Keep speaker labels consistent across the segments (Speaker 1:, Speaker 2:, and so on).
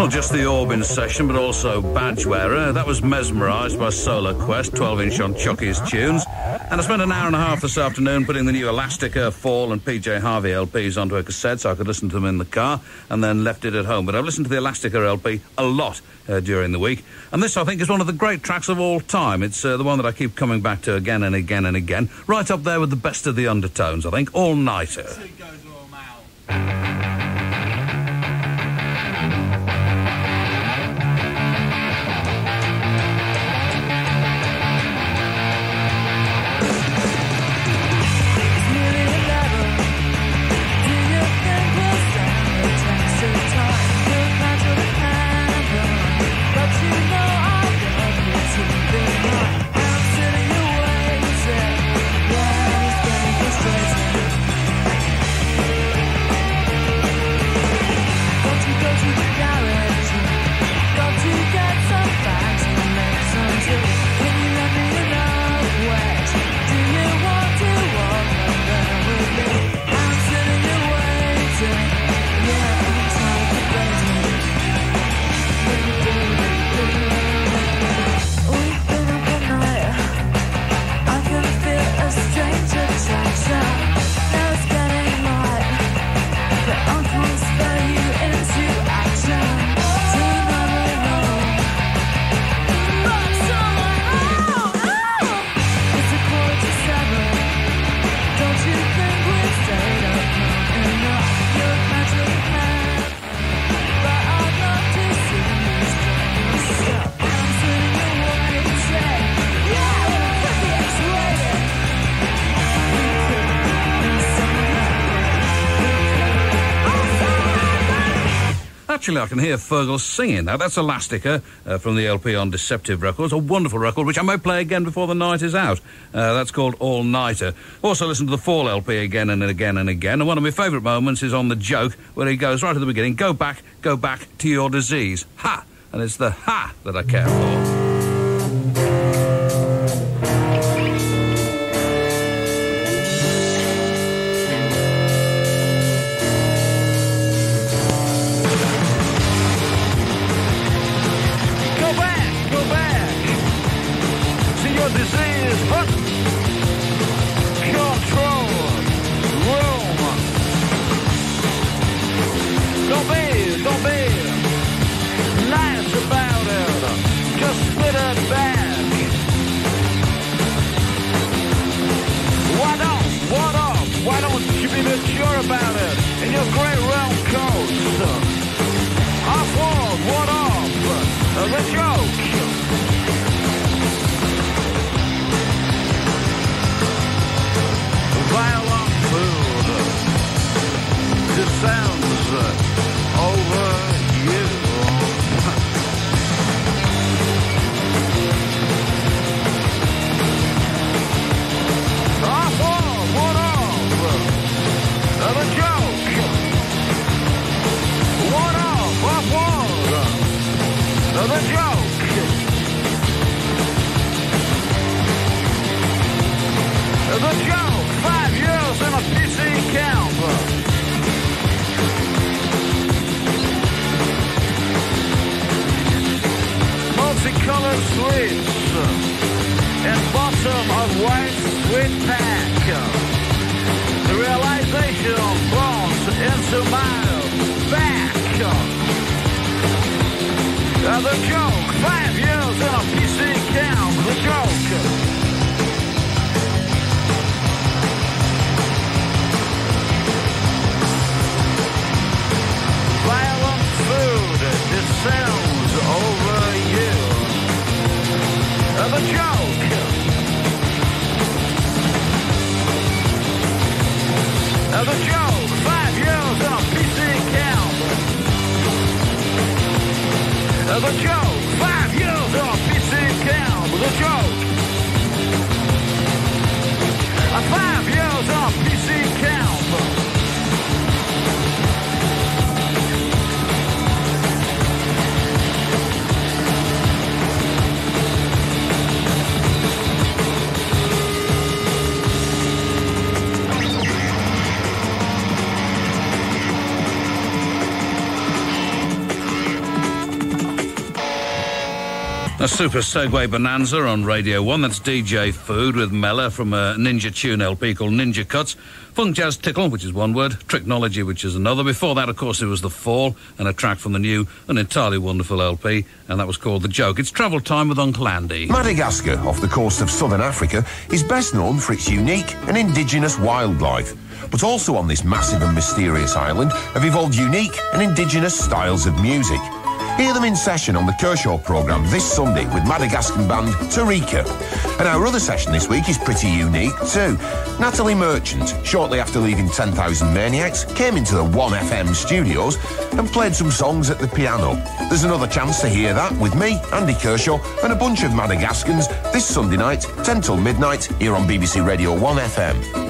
Speaker 1: Not just the Orbin session, but also Badgewearer. That was mesmerised by Solar Quest, 12-inch on Chucky's tunes. And I spent an hour and a half this afternoon putting the new Elastica, Fall and PJ Harvey LPs onto a cassette so I could listen to them in the car, and then left it at home. But I've listened to the Elastica LP a lot during the week. And this, I think, is one of the great tracks of all time. It's the one that I keep coming back to again and again and again. Right up there with the best of the Undertones, I think. All-Nighter. Actually, I can hear Fergal singing. Now, that's Elastica from the LP on Deceptive Records, a wonderful record, which I may play again before the night is out. That's called All-Nighter. Also listen to the Fall LP again and again and again. And one of my favourite moments is on The Joke, where he goes right at the beginning, go back to your disease. Ha! And it's the ha that I care for. A super Segway Bonanza on Radio 1. That's DJ Food with Mella from a Ninja Tune LP called Ninja Cuts. Funk Jazz Tickle, which is one word. Tricknology, which is another. Before that, of course, it was The Fall and a track from the new and entirely wonderful LP, and that was called The Joke. It's travel time with Uncle Andy.
Speaker 2: Madagascar, off the coast of southern Africa, is best known for its unique and indigenous wildlife. But also on this massive and mysterious island have evolved unique and indigenous styles of music. Hear them in session on the Kershaw programme this Sunday with Madagascan band Tarika. And our other session this week is pretty unique too. Natalie Merchant, shortly after leaving 10,000 Maniacs, came into the 1FM studios and played some songs at the piano. There's another chance to hear that with me, Andy Kershaw, and a bunch of Madagascans this Sunday night, 10 till midnight, here on BBC Radio 1FM.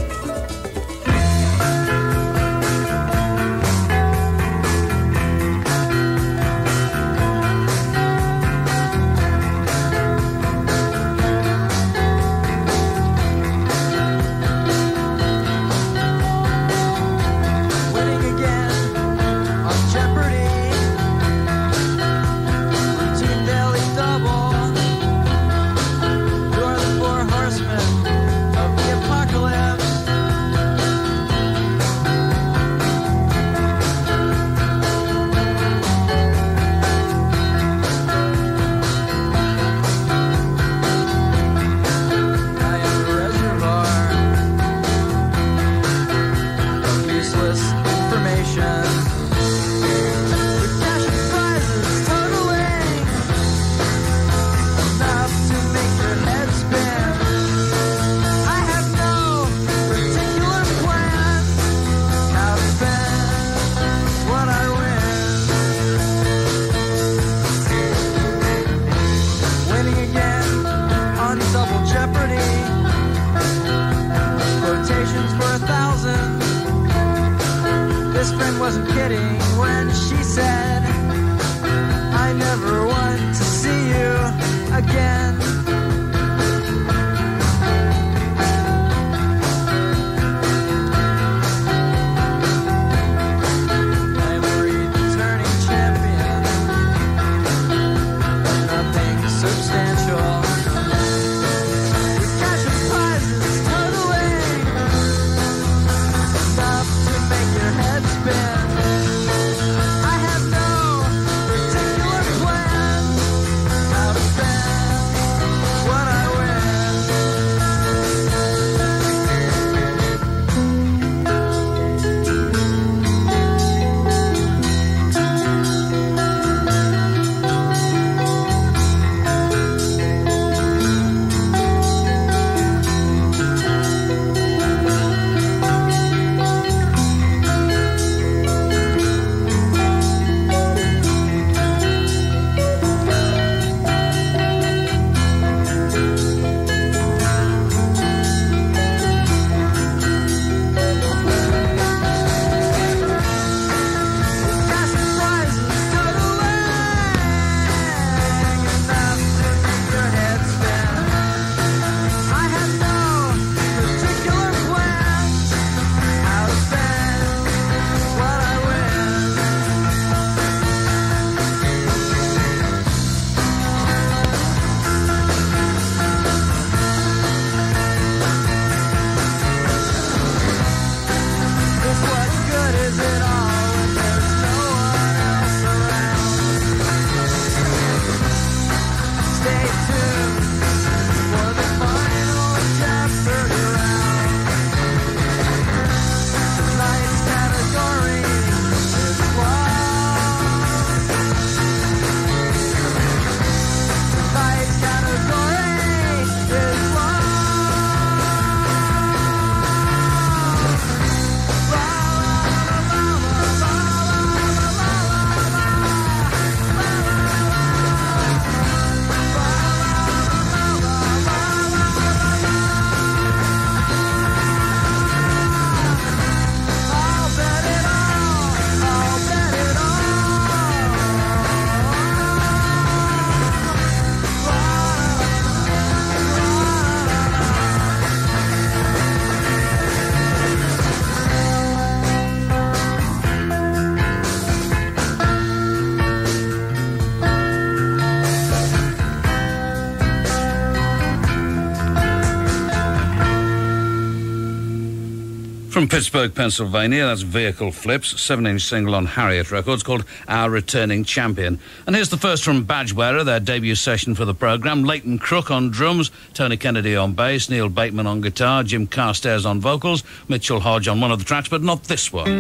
Speaker 1: From Pittsburgh, Pennsylvania, that's Vehicle Flips, 7-inch single on Harriet Records called Our Returning Champion. And here's the first from Badgewearer, their debut session for the programme. Leighton Crook on drums, Tony Kennedy on bass, Neil Bateman on guitar, Jim Carstairs on vocals, Mitchell Hodge on one of the tracks, but not this one.
Speaker 3: He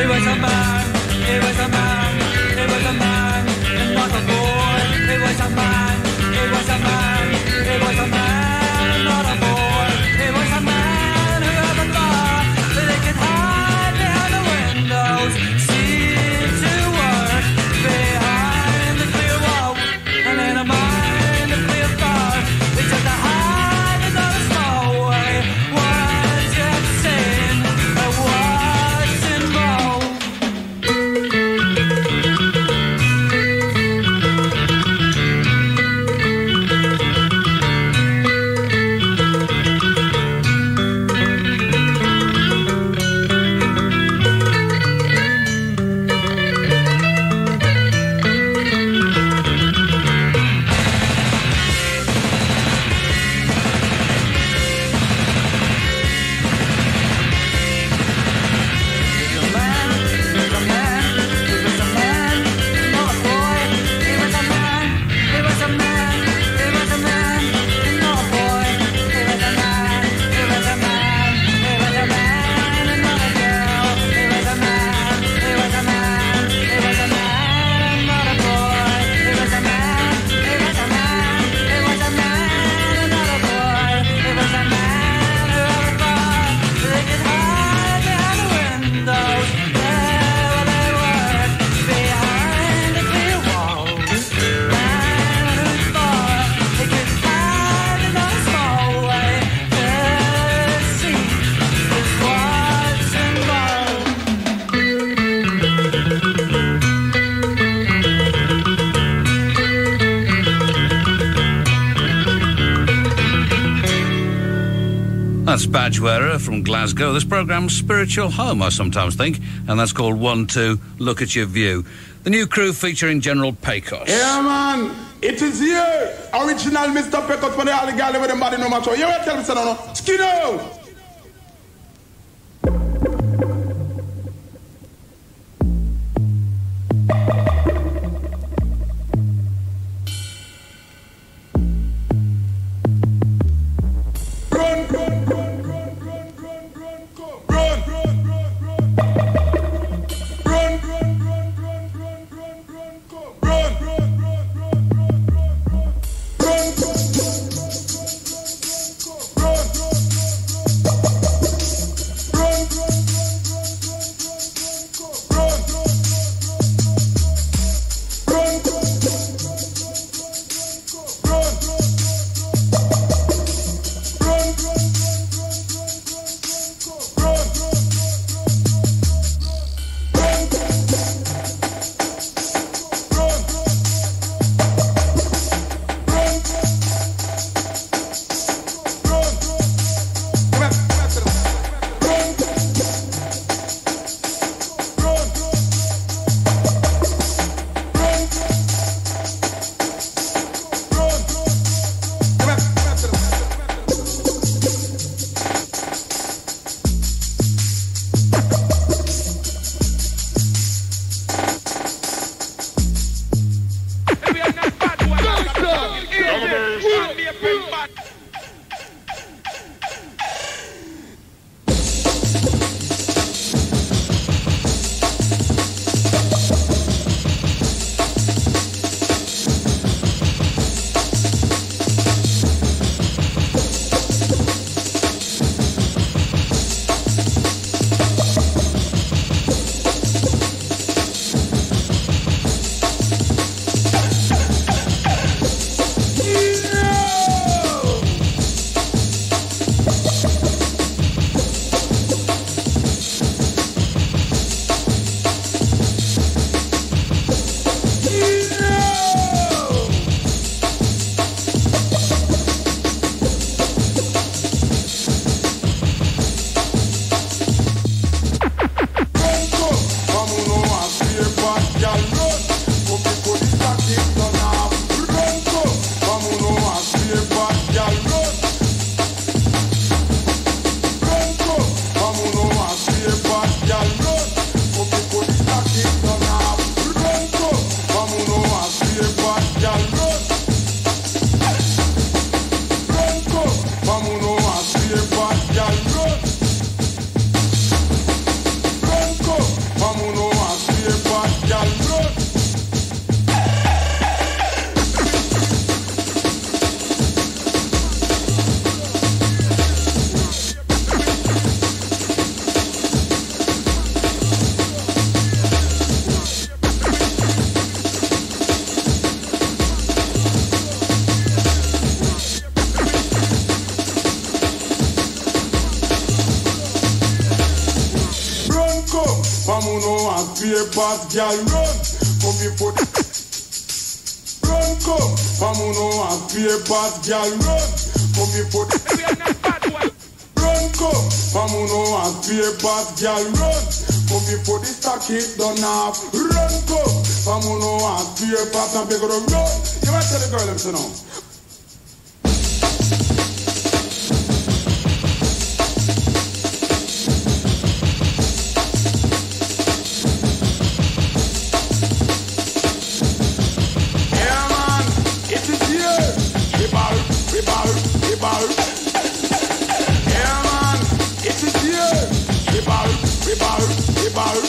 Speaker 3: was a man, he was a man, he was a man, and not a boy. He was a man, he was a man, he was a man.
Speaker 1: That's Badgewearer from Glasgow. This programme's spiritual home, I sometimes think, and that's called 1-2, Look at Your View. The new crew featuring General Pecos.
Speaker 4: Yeah, man. It is here. Original Mr. Pecos for the all the girl with them body no matter. You will tell me, son, no? Skiddo! pass, girl, run. Come here for the run, come. Pamuno and pay pass, girl, run. Come here for the run, come. Pamuno and pay pass, girl, run. Come here for the stock it done off. Run, come. Pamuno and pay pass, and big of the run. You might tell the girl them to know.
Speaker 3: Yeah, man, it is here. We ball.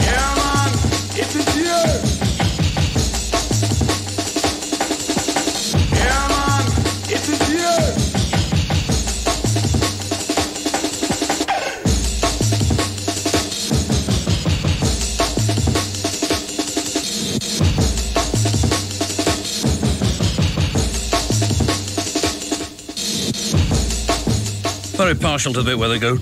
Speaker 3: Yeah, man, it is here. Yeah, man, it is here.
Speaker 1: Very partial to the bit where they go.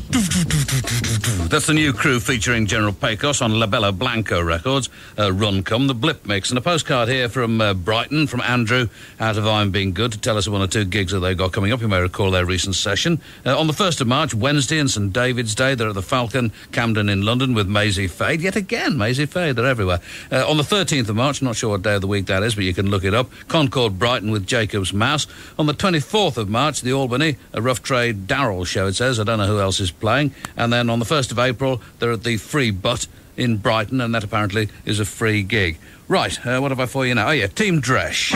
Speaker 1: That's the new crew featuring General Pecos on La Bella Blanco Records. Run Come, the Blip Mix, and a postcard here from Brighton, from Andrew, out of I'm Being Good, to tell us one or two gigs that they've got coming up. You may recall their recent session. On the 1st of March, Wednesday, and St David's Day, they're at the Falcon, Camden in London with Maisie Fade. Yet again, Maisie Fade, they're everywhere. On the 13th of March, not sure what day of the week that is, but you can look it up, Concord Brighton with Jacob's Mouse. On the 24th of March, the Albany, a Rough Trade Darrell show, it says. I don't know who else is playing. And then on the 1st of April, they're at the Free Butt in Brighton, and that apparently is a free gig. Right, what have I for you now? Oh, yeah, Team Dresch.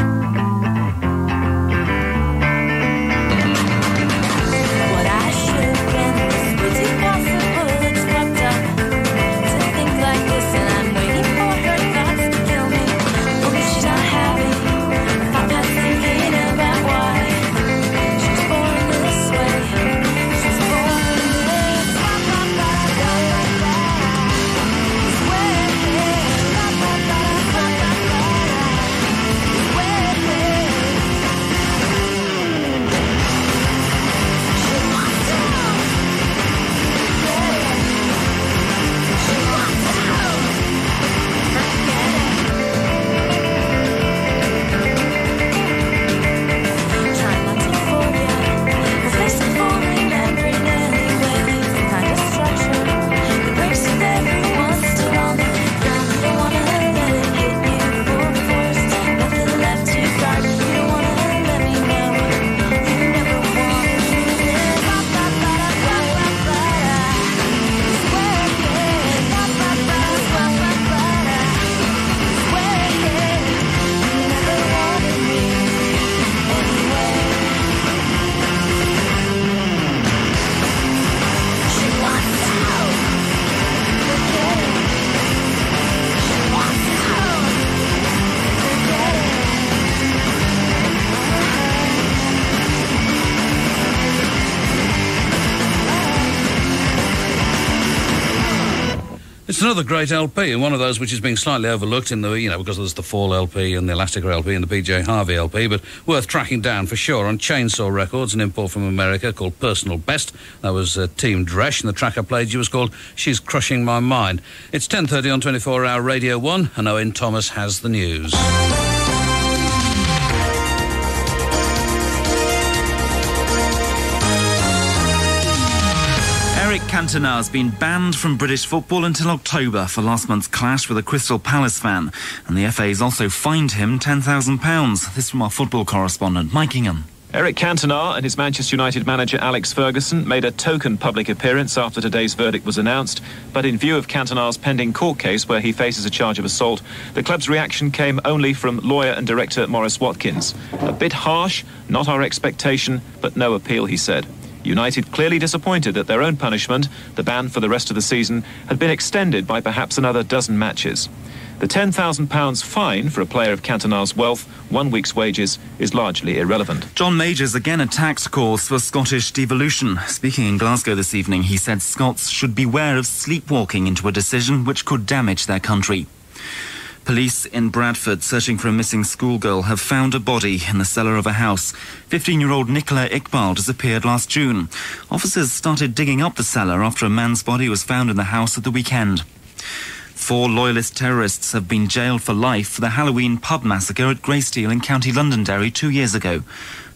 Speaker 1: It's another great LP, and one of those which is being slightly overlooked in the, because there's the Fall LP and the Elastica LP and the PJ Harvey LP, but worth tracking down for sure. On Chainsaw Records, an import from America called Personal Best. That was Team Dresch, and the track I played you was called She's Crushing My Mind. It's 10:30 on 24-hour Radio 1, and Owen Thomas has the news.
Speaker 5: Eric Cantona has been banned from British football until October for last month's clash with a Crystal Palace fan. And the FA has also fined him £10,000. This from our football correspondent, Mike Ingham.
Speaker 6: Eric Cantona and his Manchester United manager Alex Ferguson made a token public appearance after today's verdict was announced. But in view of Cantona's pending court case where he faces a charge of assault, the club's reaction came only from lawyer and director Maurice Watkins. A bit harsh, not our expectation, but no appeal, he said. United clearly disappointed that their own punishment, the ban for the rest of the season, had been extended by perhaps another dozen matches. The £10,000 fine for a player of Cantona's wealth, 1 week's wages, is largely irrelevant.
Speaker 5: John Majors again attacked calls for Scottish devolution. Speaking in Glasgow this evening, he said Scots should beware of sleepwalking into a decision which could damage their country. Police in Bradford, searching for a missing schoolgirl, have found a body in the cellar of a house. 15-year-old Nicola Iqbal disappeared last June. Officers started digging up the cellar after a man's body was found in the house at the weekend. 4 loyalist terrorists have been jailed for life for the Halloween pub massacre at Greysteel in County Londonderry 2 years ago.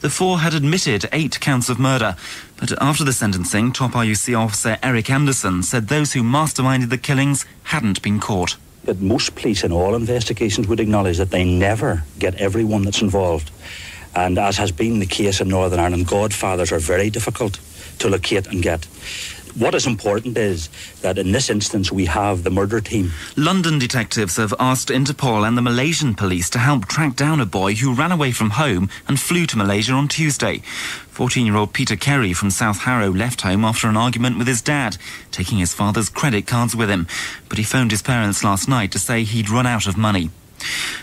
Speaker 5: The 4 had admitted 8 counts of murder, but after the sentencing, top RUC officer Eric Anderson said those who masterminded the killings hadn't been caught.
Speaker 7: That most police in all investigations would acknowledge that they never get everyone that's involved. And as has been the case in Northern Ireland, godfathers are very difficult to locate and get. What is important is that in this instance we have the murder team.
Speaker 5: London detectives have asked Interpol and the Malaysian police to help track down a boy who ran away from home and flew to Malaysia on Tuesday. 14-year-old Peter Kerry from South Harrow left home after an argument with his dad, taking his father's credit cards with him. But he phoned his parents last night to say he'd run out of money.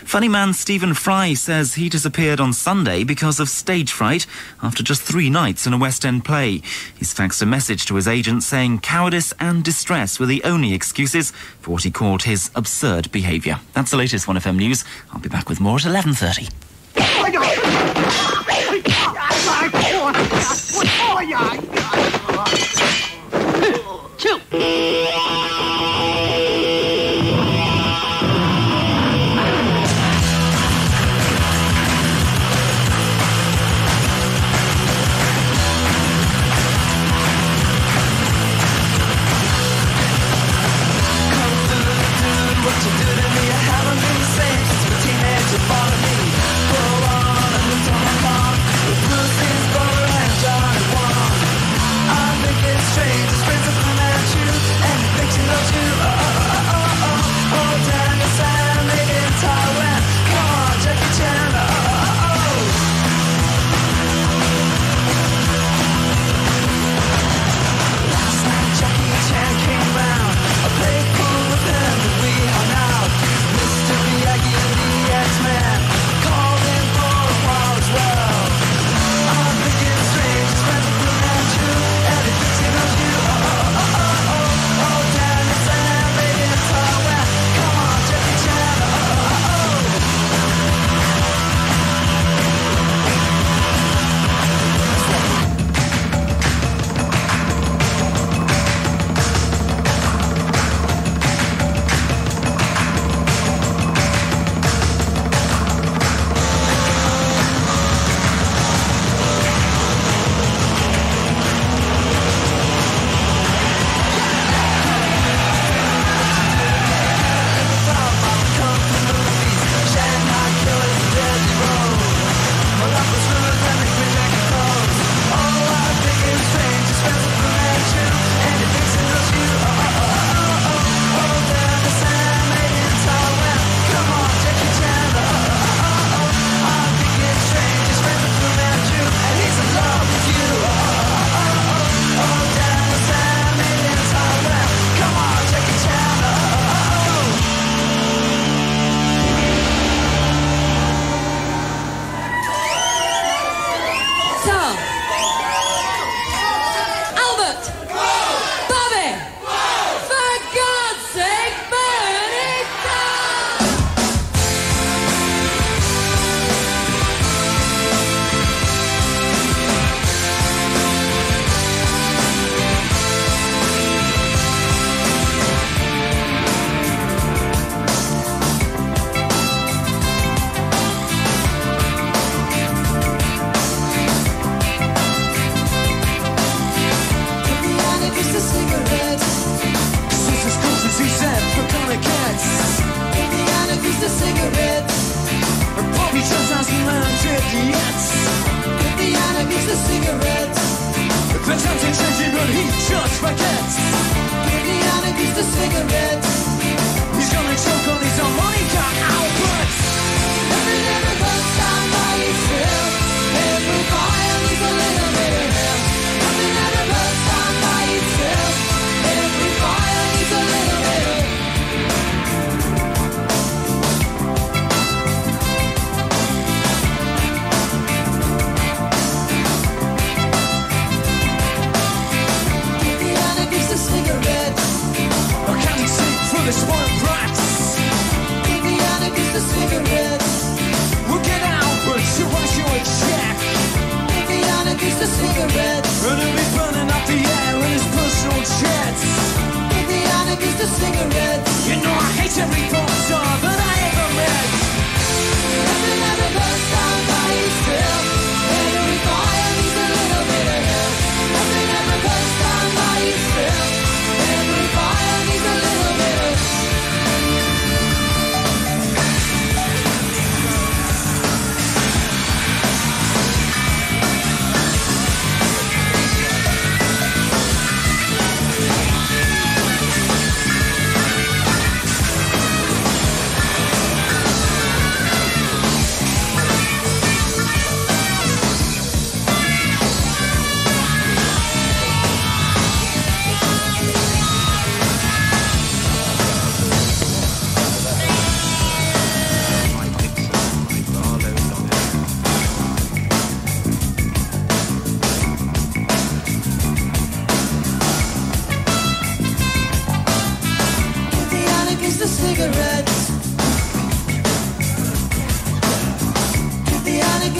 Speaker 5: Funny man Stephen Fry says he disappeared on Sunday because of stage fright after just 3 nights in a West End play. He's faxed a message to his agent saying cowardice and distress were the only excuses for what he called his absurd behaviour. That's the latest 1FM News. I'll be back with more at 11:30.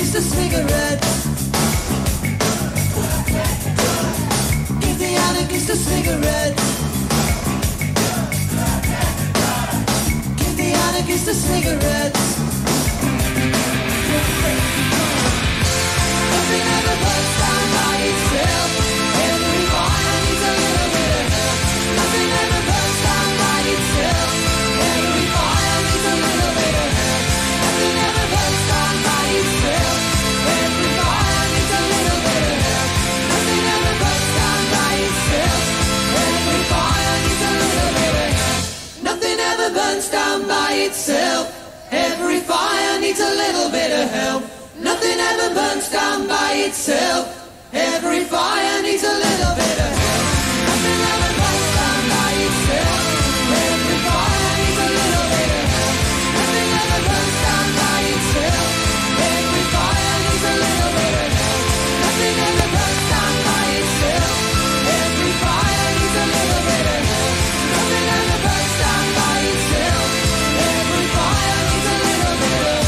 Speaker 3: anarchist a cigarette. Give the anarchist a cigarette. Give the anarchist a cigarette. Nothing ever burns down by itself. Every fire needs a little bit of help. Nothing ever burns down by itself. Every fire needs a little bit of help. Nothing ever burns down by itself. Every fire needs a little bit of help. Nothing ever burns down by itself. Every fire needs a little bit of help. Nothing ever burns down by itself. Every fire needs a little bit of help. Nothing ever burns down by itself. Every fire needs a little bit of help. Nothing ever burns down by itself. Every fire needs a little bit of help. Nothing ever burns down by itself. Every fire needs a little bit of help. Nothing ever burns down by itself. Every fire needs a little bit of help. Nothing ever burns down by itself. Every fire needs a little bit of help.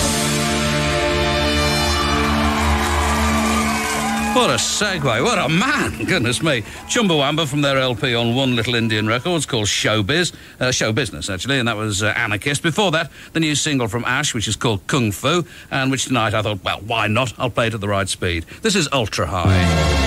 Speaker 1: What a segue. What a man. Goodness me. Chumbawamba from their LP on One Little Indian Records called Showbiz. Show Business, actually, and that was Anarchist. Before that, the new single from Ash, which is called Kung Fu, and which tonight I thought, well, why not? I'll play it at the right speed. This is Ultra High.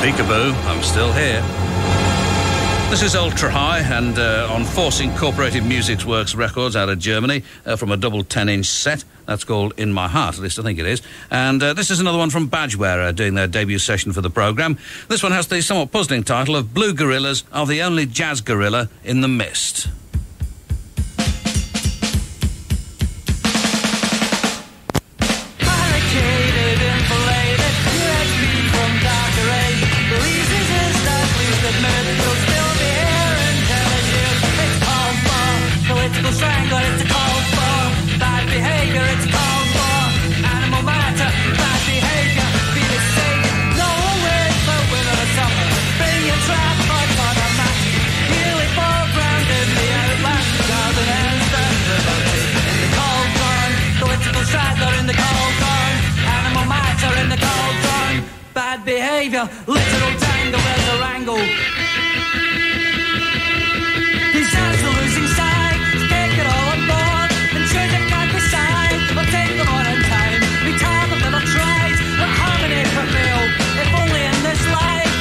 Speaker 1: Peekaboo, I'm still here. This is Ultra High, and on Force Incorporated Music Works Records out of Germany, from a double 10-inch set. That's called In My Heart, at least I think it is. And this is another one from Badgewearer, doing their debut session for the programme. This one has the somewhat puzzling title of Blue Gorillas Are the Only Jazz Gorilla in the Mist.
Speaker 3: Behavior, literal tango, where's the wrangle? Disaster losing sight, take it all on board, and choose it can't decide. We'll take them on in time, we time have never tried, let harmony prevail, if only in this life.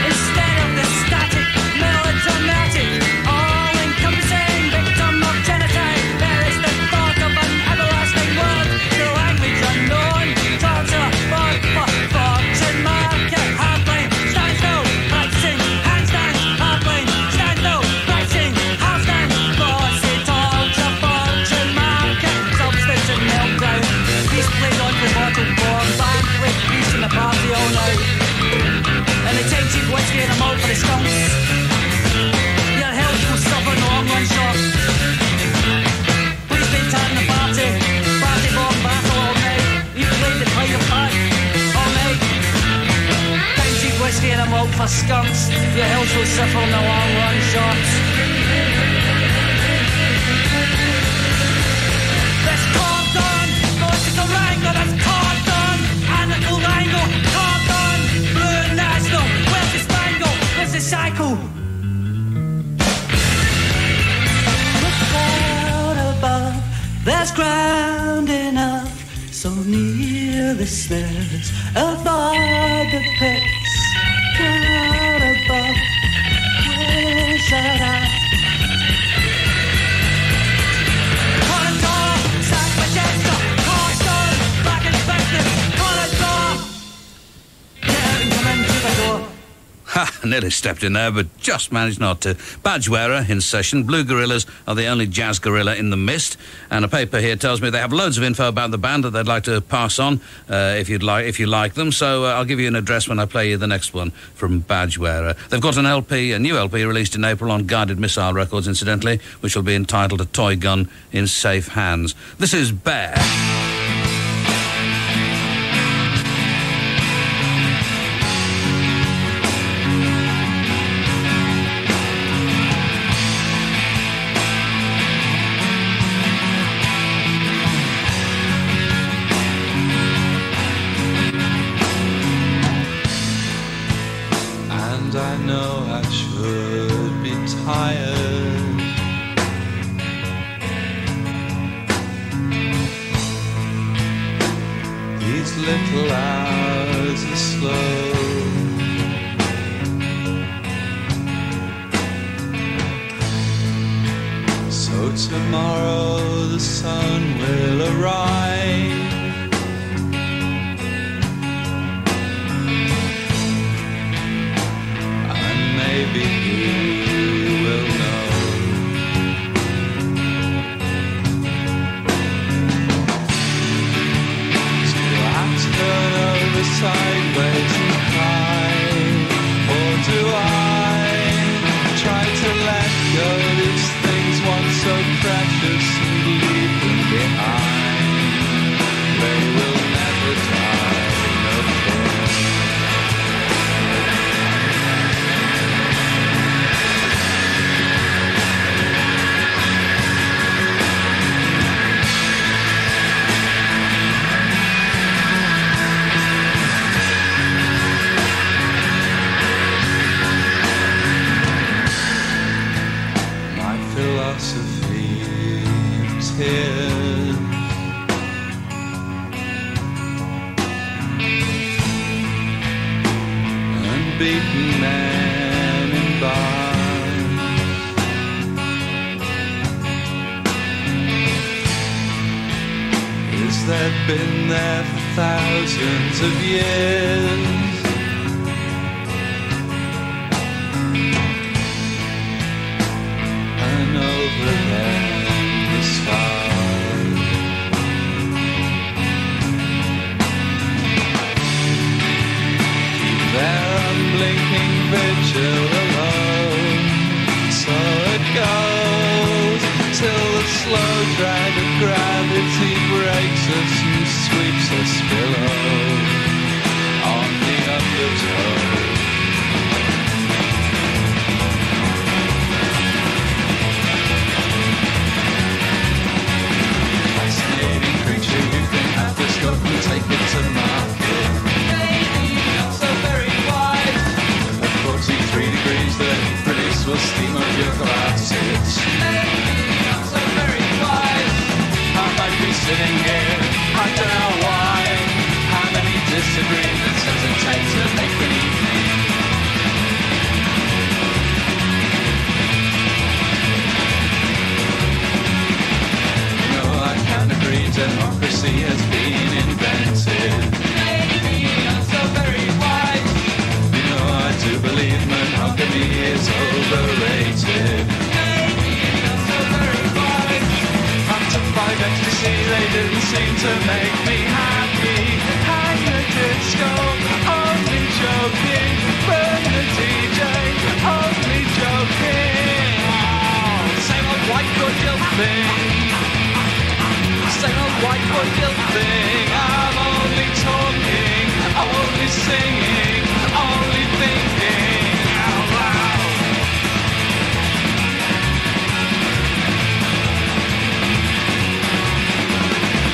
Speaker 3: Instead of the static, melodramatic, all-encompassing victim of genocide, there is the thought of an everlasting world, the language unknown, torture, fortune market, hardline, stand still, pricing, handstand, hardline, stand still, pricing, handstand, bossy, torture, fortune market, substation, meltdown, peace played on the bottle form, band with peace in the party all night, and they take cheap whiskey and a malt for the skunks, your health will suffer in the long run short, please maintain the party bomb battle all night, you played the play your part, all night, time cheap whiskey and a malt for skunks, your health will suffer in the long run short. There's cordon, political wrangle, there's cordon, animal wrangle, cordon, blue national, where's the spangle, where's the cycle? Look out above, there's ground enough, so near the snares, avoid the pits, out above, where's that I?
Speaker 1: Ha! Nearly stepped in there, but just managed not to. Badgewearer in session. Blue Gorillas are the only jazz gorilla in the mist. And a paper here tells me they have loads of info about the band that they'd like to pass on if you like them. So I'll give you an address when I play you the next one from Badgewearer. They've got an LP, a new LP released in April on Guided Missile Records, incidentally, which will be entitled A Toy Gun in Safe Hands. This is Bear.
Speaker 8: I know I should be tired, these little hours are slow, so tomorrow the sun will arrive. Maybe he will know. Do I have to turn over sideways and cry? Or do I try to let go these things once so precious and leave them behind? beaten men in barns. Is that been there for thousands of years? And over there the stars. Keep their unblinking vigil alone. So it goes till the slow drag of gravity breaks us and sweeps us below on the undertow. Fascinating creature who can have the scope and take it to market. Maybe not so very wise. At 43 degrees the release will steam of your glasses. Maybe not so very wise. I might be sitting here, I don't know why. How many disagreements does it take to make an evening? No, I can't agree democracy has been invented. Maybe not so very wise. You know I do believe monogamy is overrated. Maybe not so very wise. After 5 ecstasy they didn't seem to make me happy. Hang the disco, only joking. Burn the DJ, only joking. Oh, same old white boy guilt thing. Same old white boy guilt thing. I'm only talking, only singing, only thinking out loud.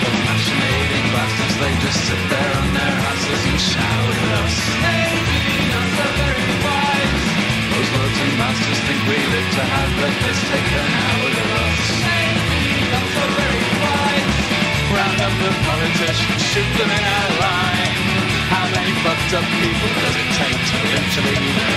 Speaker 8: The fascinating bastards, they just sit there on their asses and shout at us. Maybe not so very wise. Those lords and masters think we live to have the piss taken out of us. Maybe not so very wise. Round up the politicians, shoot them in a line. How many fucked up people does it take to lynch a leader?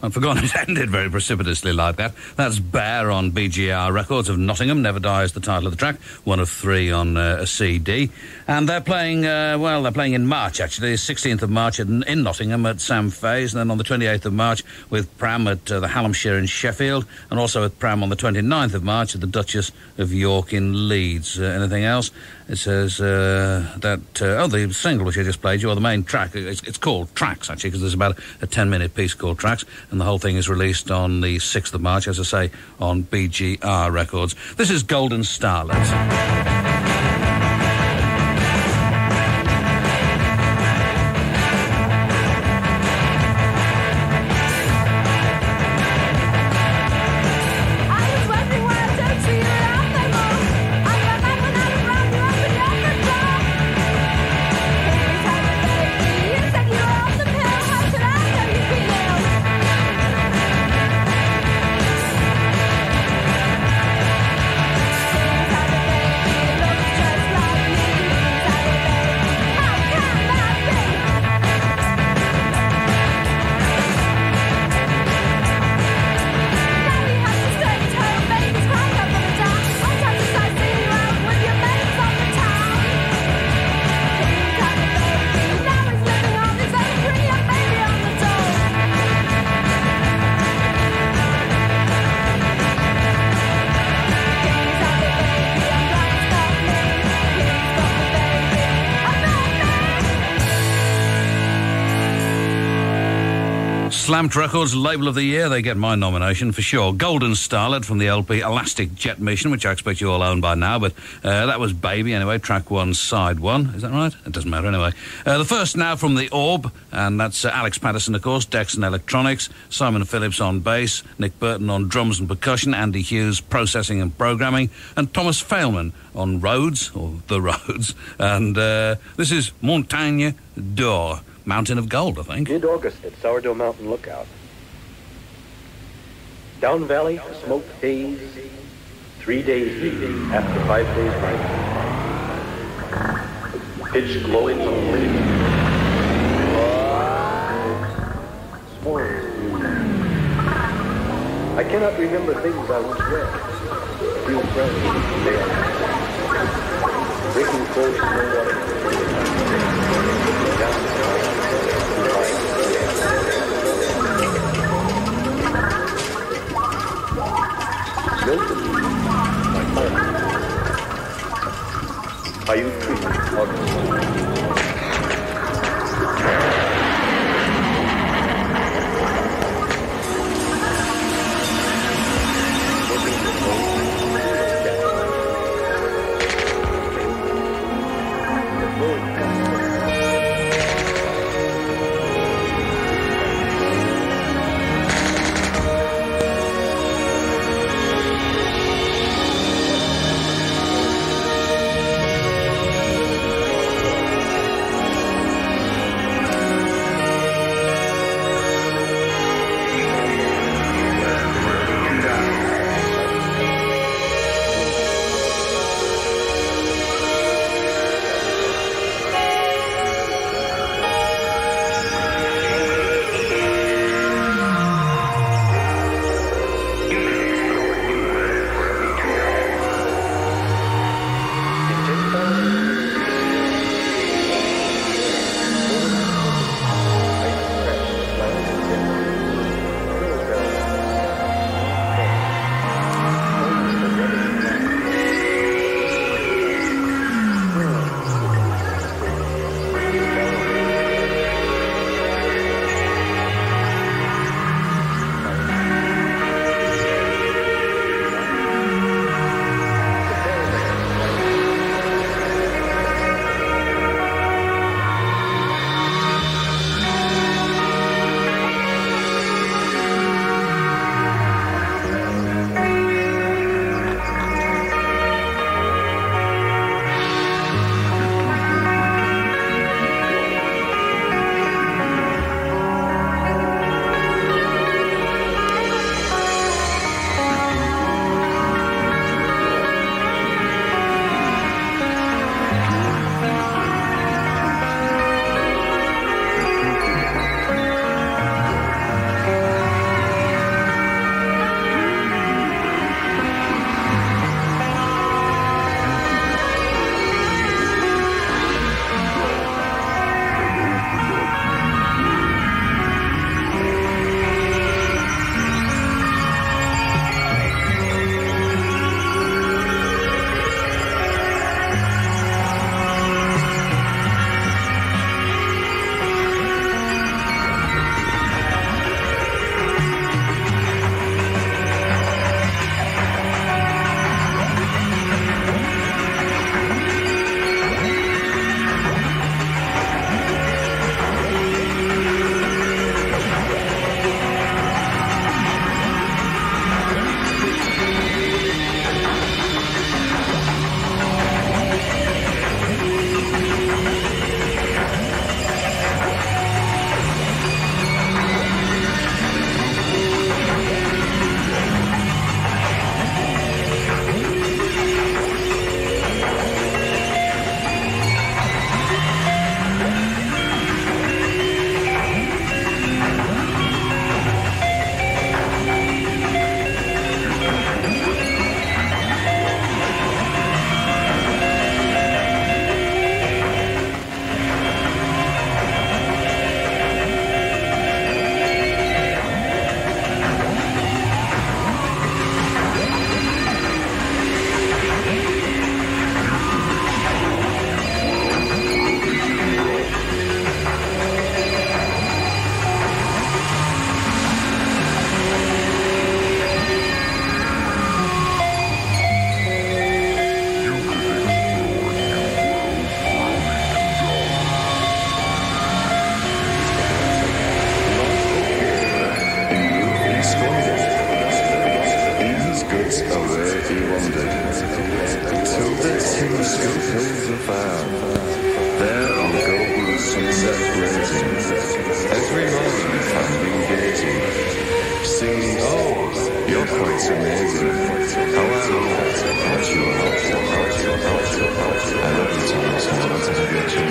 Speaker 1: I've forgotten it ended very precipitously like that. That's Bear on BGR Records of Nottingham. Never Die is the title of the track. One of 3 on a CD. And they're playing, they're playing in March, actually. 16th of March in Nottingham at Sam Fay's. And then on the 28th of March with Pram at the Hallamshire in Sheffield. And also at Pram on the 29th of March at the Duchess of York in Leeds. Anything else? It says the single which I just played you, or the main track, it's called Tracks, actually, because there's about a 10-minute piece called Tracks, and the whole thing is released on the 6th of March, as I say, on BGR Records. This is Golden Starlet. Slamped Records, Label of the Year, they get my nomination for sure. Golden Starlet from the LP Elastic Jet Mission, which I expect you all own by now, but that was Baby anyway, track 1, side 1. Is that right? It doesn't matter anyway. The first now from the Orb, and that's Alex Patterson, of course, Decks and Electronics, Simon Phillips on bass, Nick Burton on drums and percussion, Andy Hughes processing and programming, and Thomas Failman on Rhodes, or the Rhodes, and this is Montagne d'Or. Mountain of Gold, I think.
Speaker 9: Mid-August at Sourdough Mountain Lookout. Down valley, a smoke haze, 3 days leaving after 5 days riding. pitch glowing on the radio. I cannot remember things I once read. Few friends, they are drinking close to no water. Milton, my father. Are you treating others?
Speaker 8: It's amazing. How I love you. I love you so much. I want to have your children.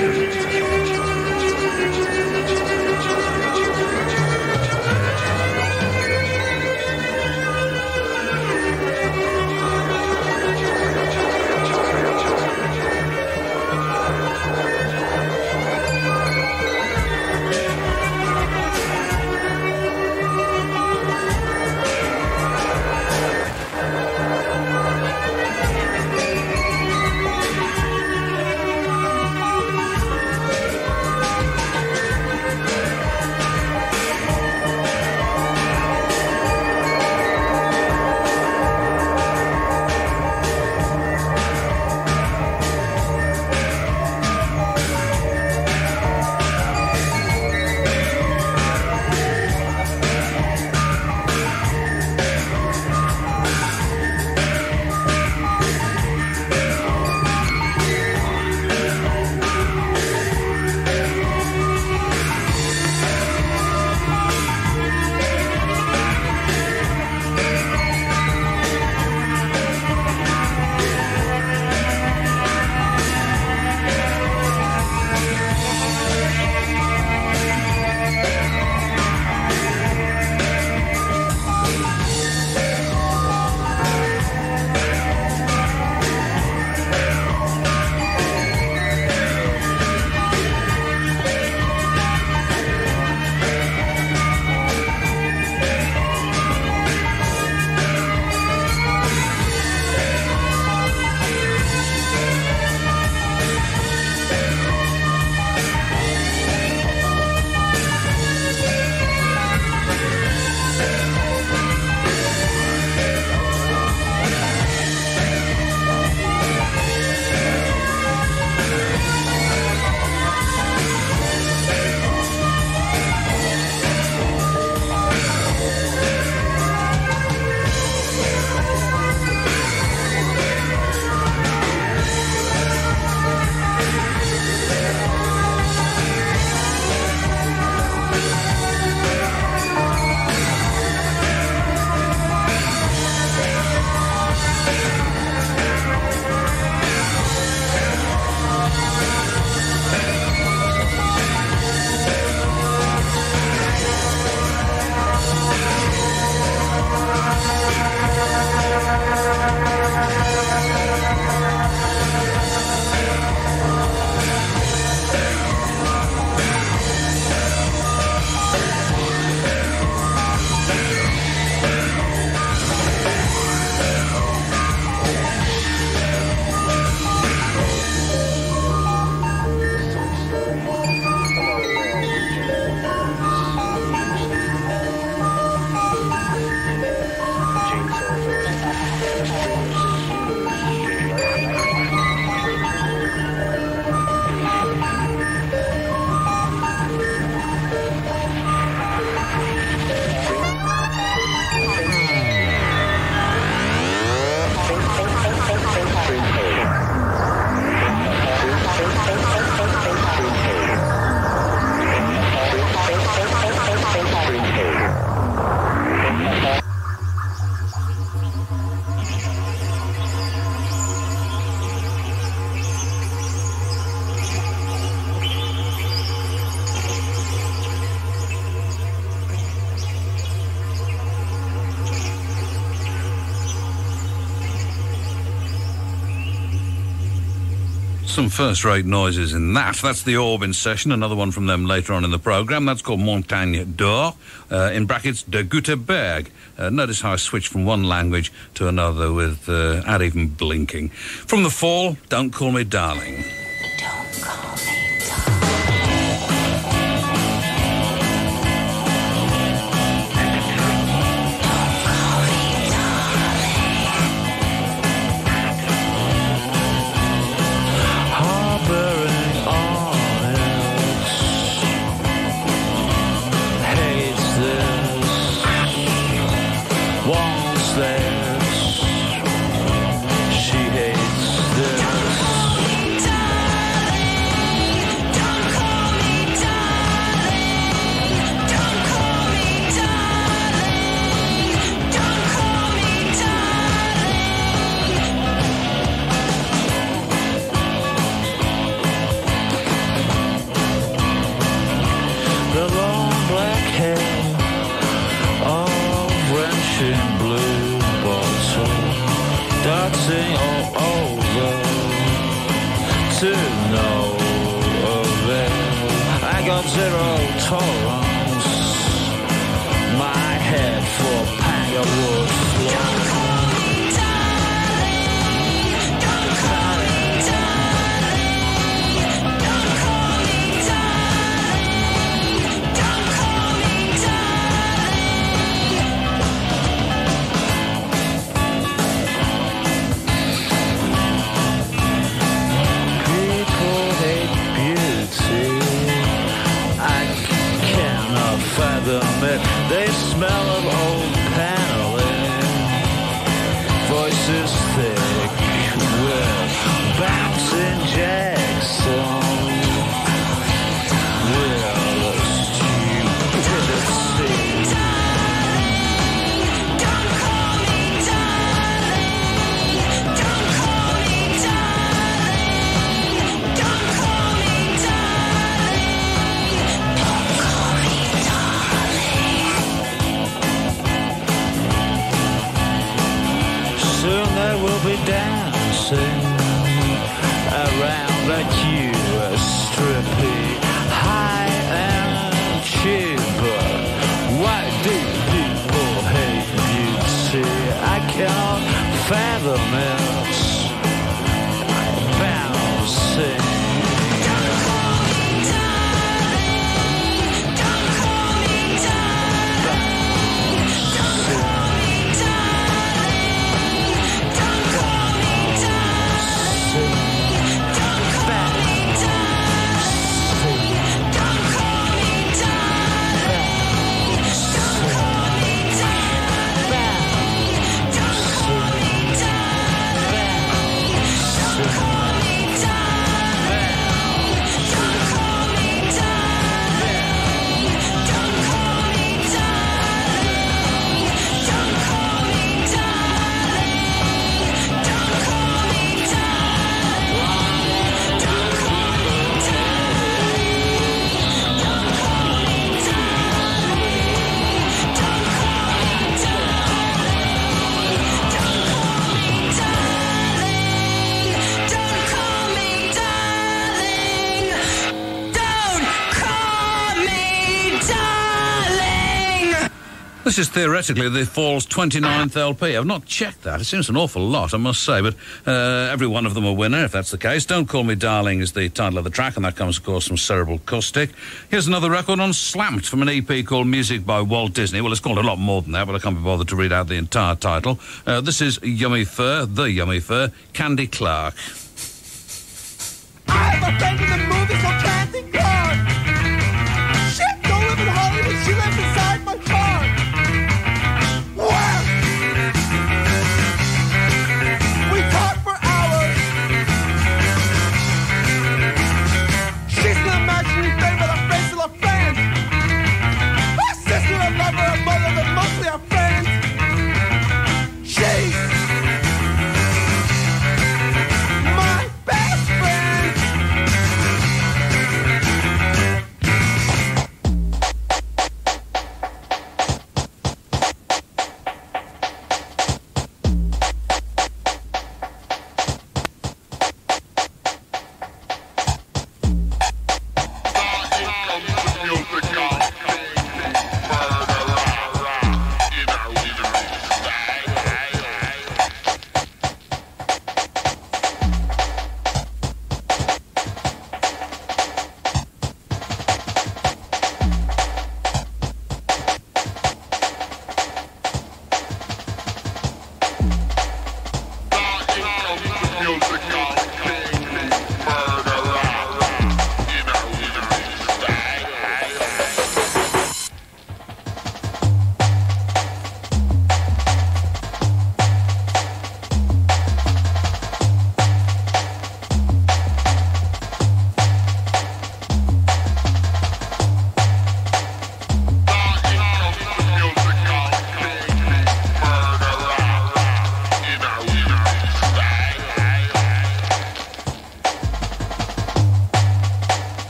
Speaker 1: Some first-rate noises in that. That's the Orb in session, another one from them later on in the programme. That's called Montagne d'Or, in brackets, de Gutenberg. Notice how I switched from one language to another without even blinking. From The Fall, Don't Call Me Darling.
Speaker 3: Don't call me
Speaker 8: zero tolerance. My head for panga wood floor. Don't call me darling. Don't call me darling. Don't call me darling. Don't call me darling. People hate beauty. Fathom it. They smell of old paneling. Voices thick with bouncing Jackson. With the stupidity. Don't call me darling. Don't call me darling. Don't call me darling. Don't call me soon they will be dancing around the queue, strippy, high and cheap. Why do people hate beauty? I cannot fathom it. Bouncing. Don't call me darling. Don't call me darling. Don't call me darling. Don't call me darling. Don't call me darling. Don't call me darling. Don't call me darling. Don't call me
Speaker 1: This is theoretically the Fall's 29th LP. I've not checked that. It seems an awful lot, I must say, but every one of them a winner, if that's the case. Don't Call Me Darling is the title of the track, and that comes, of course, from Cerebral Caustic. Here's another record on Slamped from an EP called Music by Walt Disney. Well, it's called a lot more than that, but I can't be bothered to read out the entire title. This is Yummy Fur, The Yummy Fur, Candy Clark.
Speaker 10: I have a friend in the movies called Candy Clark. Shit, don't live in Hollywood, she lives inside my heart. Wow! We talk for hours. She's an imaginary thing, but a face of a friend. A sister, a lover, a mother, but mostly a friend. She's my best friend.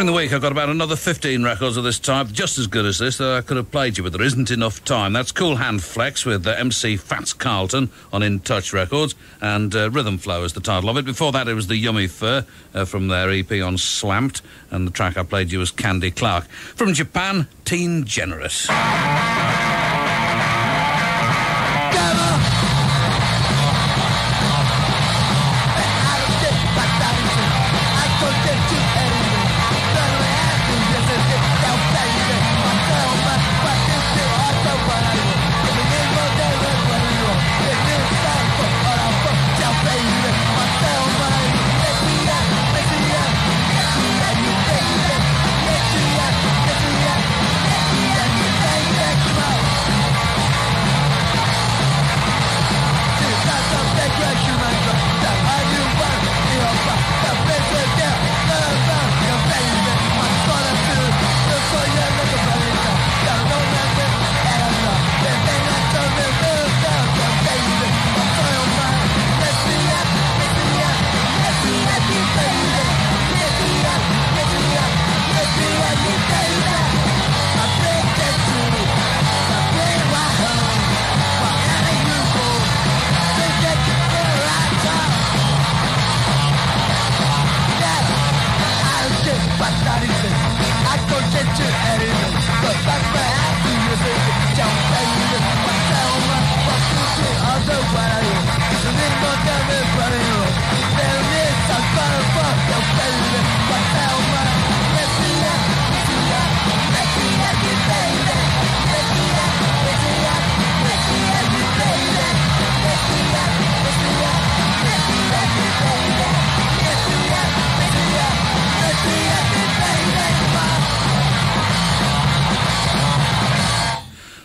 Speaker 1: During the week, I've got about another 15 records of this type, just as good as this, that I could have played you, but there isn't enough time. That's Cool Hand Flex with MC Fats Carlton on In Touch Records, and Rhythm Flow is the title of it. Before that, it was the Yummy Fur from their EP on Slamped, and the track I played you was Candy Clark. From Japan, Teen Generous.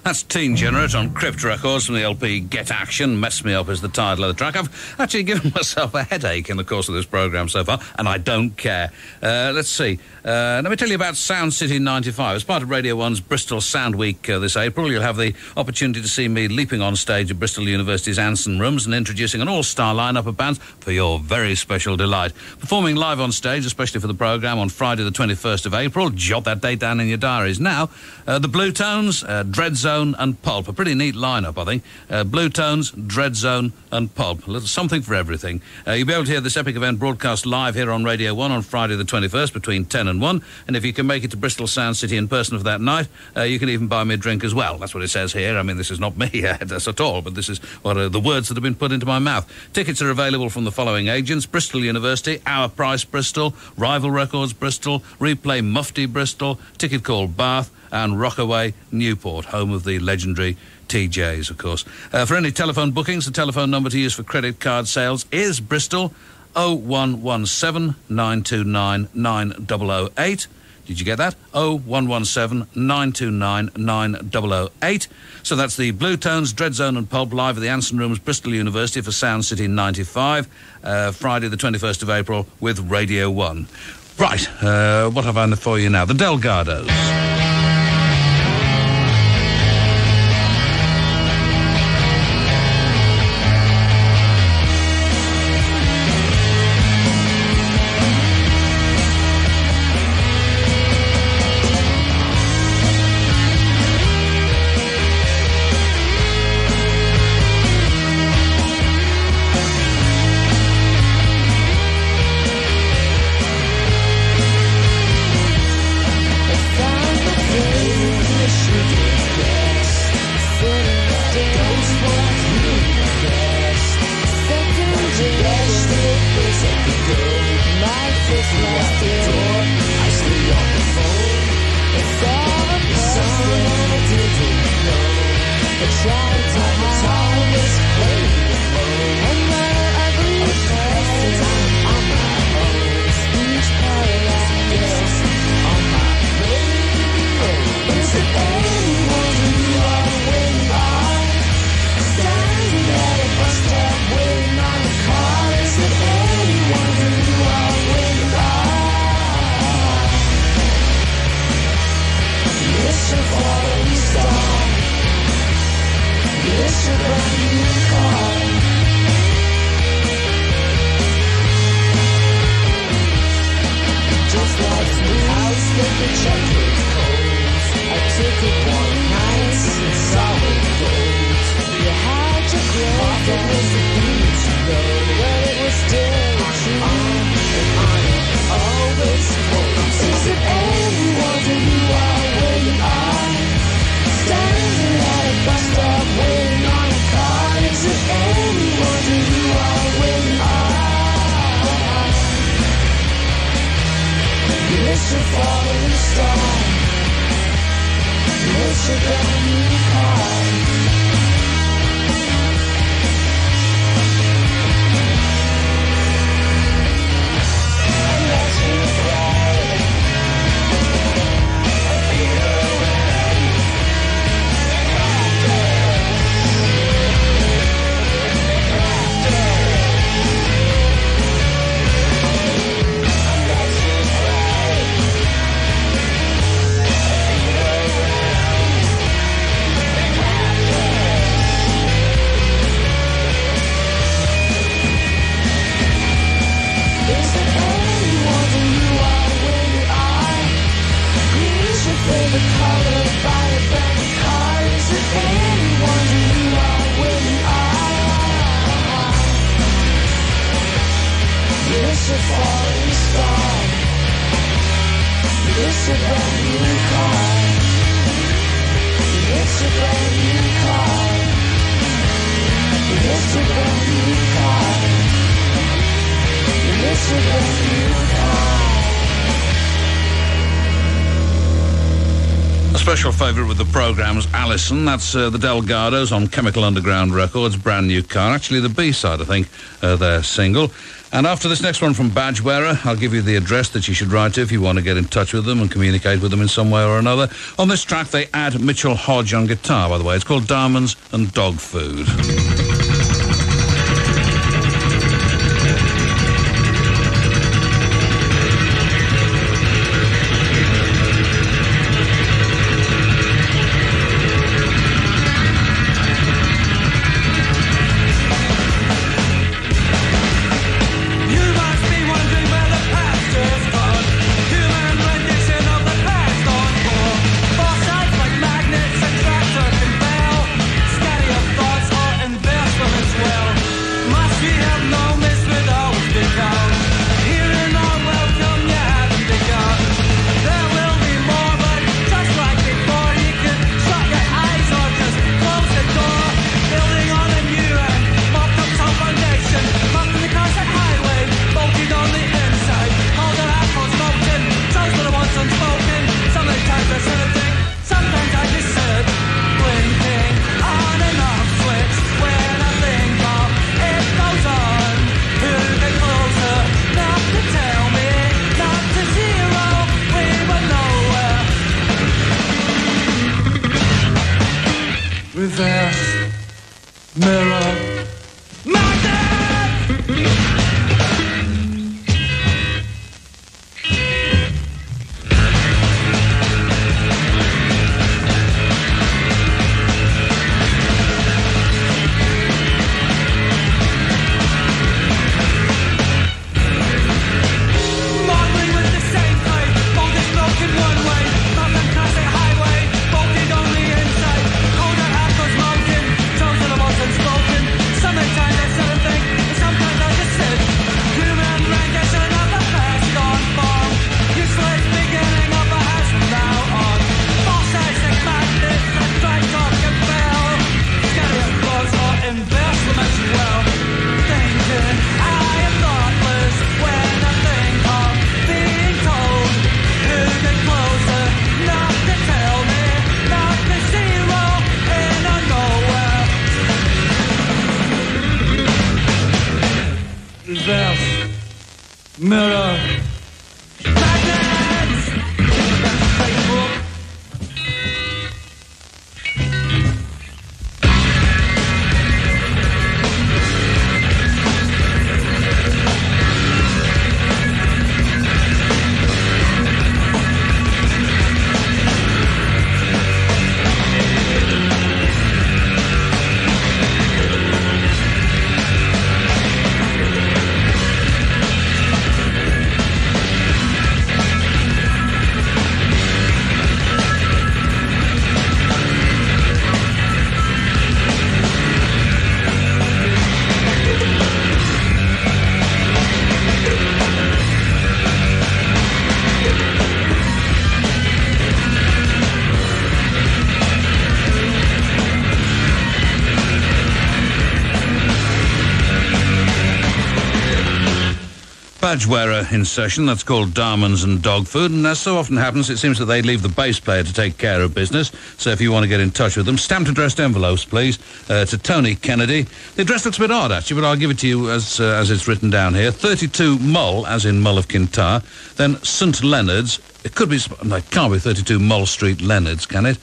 Speaker 1: That's Teen Generous on Crypt Records from the LP Get Action. Mess Me Up is the title of the track. I've actually given myself a headache in the course of this programme so far, and I don't care. Let's see. Let me tell you about Sound City 95. As part of Radio 1's Bristol Sound Week this April, you'll have the opportunity to see me leaping on stage at Bristol University's Anson Rooms and introducing an all-star lineup of bands for your very special delight. Performing live on stage, especially for the programme, on Friday the 21st of April. Jot that date down in your diaries now. The Blue Tones, Dread Zone and Pulp. A pretty neat lineup, I think. Blue Tones, Dread Zone and Pulp. A little something for everything. You'll be able to hear this epic event broadcast live here on Radio 1 on Friday the 21st between 10 and 1. And if you can make it to Bristol Sound City in person for that night, you can even buy me a drink as well. That's what it says here. I mean, this is not me that's at all, but this is what the words that have been put into my mouth. Tickets are available from the following agents: Bristol University, Our Price Bristol, Rival Records Bristol, Replay Mufti Bristol, Ticket Call Bath, and Rockaway Newport, home of the legendary TJs, of course. For any telephone bookings, the telephone number to use for credit card sales is Bristol 0117 929 9008. Did you get that? 0117 929 9008. So that's the Blue Tones, Dread Zone and Pulp live at the Anson Rooms, Bristol University for Sound City 95, Friday the 21st of April with Radio 1. Right, what have I for you now? The Delgados.
Speaker 3: Just like smooth falling star. It's a brand new car.
Speaker 1: Special favourite with the programme's Allison. That's the Delgados on Chemical Underground Records, brand new car. Actually, the B-side, I think, their single. And after this next one from Badgewearer, I'll give you the address that you should write to if you want to get in touch with them and communicate with them in some way or another. On this track, they add Mitchell Hodge on guitar, by the way. It's called Diamonds and Dog Food.
Speaker 3: Magnets and tractor can fail. Scatter your thoughts hot and
Speaker 1: Badgewearer in session. That's called Diamonds and Dog Food. And as so often happens, it seems that they leave the bass player to take care of business. So if you want to get in touch with them, stamped addressed envelopes, please, to Tony Kennedy. The address looks a bit odd, actually, but I'll give it to you as it's written down here. 32 Mull, as in Mull of Kintyre. Then St Leonard's. It could be... No, it can't be 32 Mull Street, Leonard's, can it?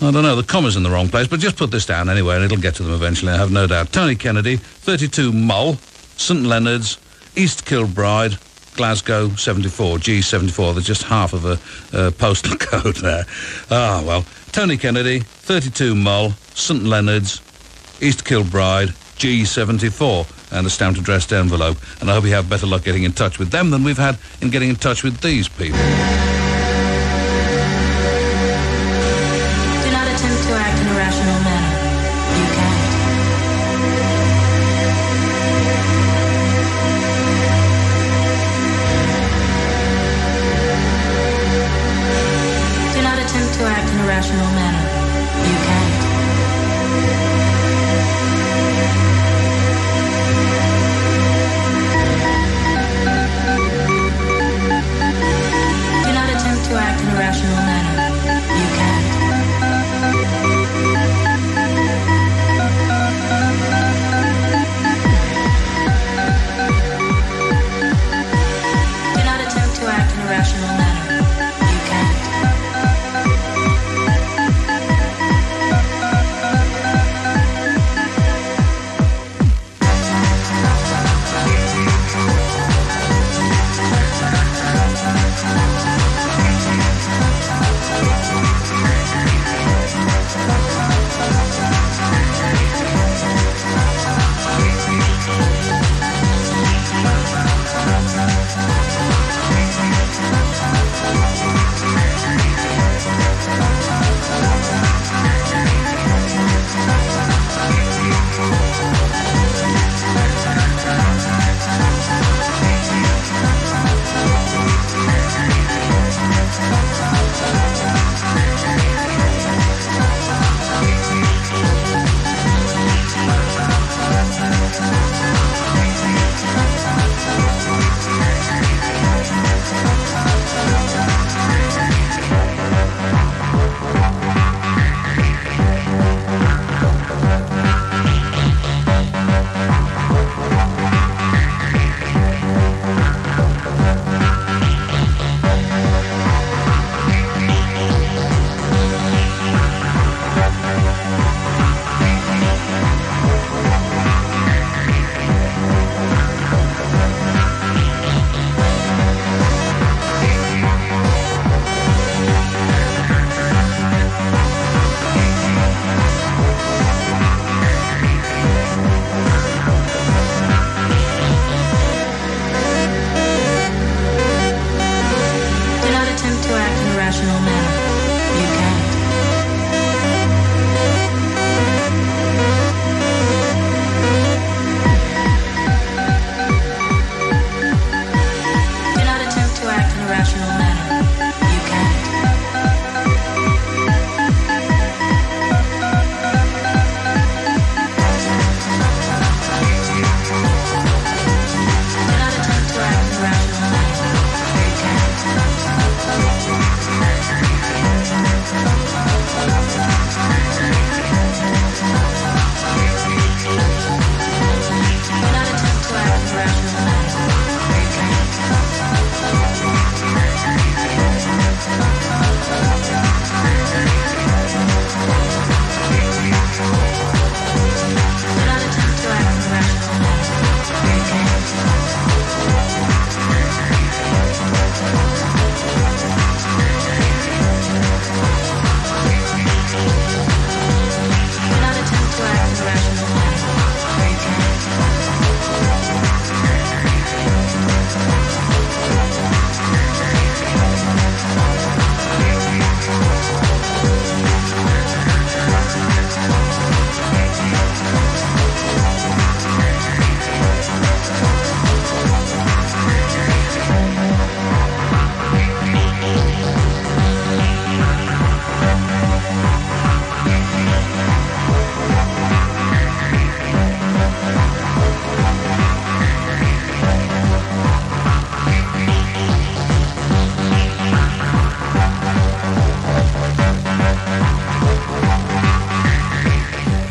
Speaker 1: I don't know, the comma's in the wrong place, but just put this down anyway, and it'll get to them eventually, I have no doubt. Tony Kennedy, 32 Mull, St Leonard's, East Kilbride, Glasgow, 74, G74. There's just half of a postal code there. Ah, well, Tony Kennedy, 32 Mull, St Leonard's, East Kilbride, G74, and a stamped addressed envelope. And I hope you have better luck getting in touch with them than we've had in getting in touch with these people.
Speaker 11: Do not attempt to act in a rational manner. You can't. Do not attempt to act in a rational manner. You can't. Do not attempt to act in a rational manner. You can't. Do not attempt to act in a rational manner. You can't. Do not attempt to act in a rational manner. You can't. Do not attempt to act in a rational manner. You can't. Do not attempt to act in a rational manner. You can't.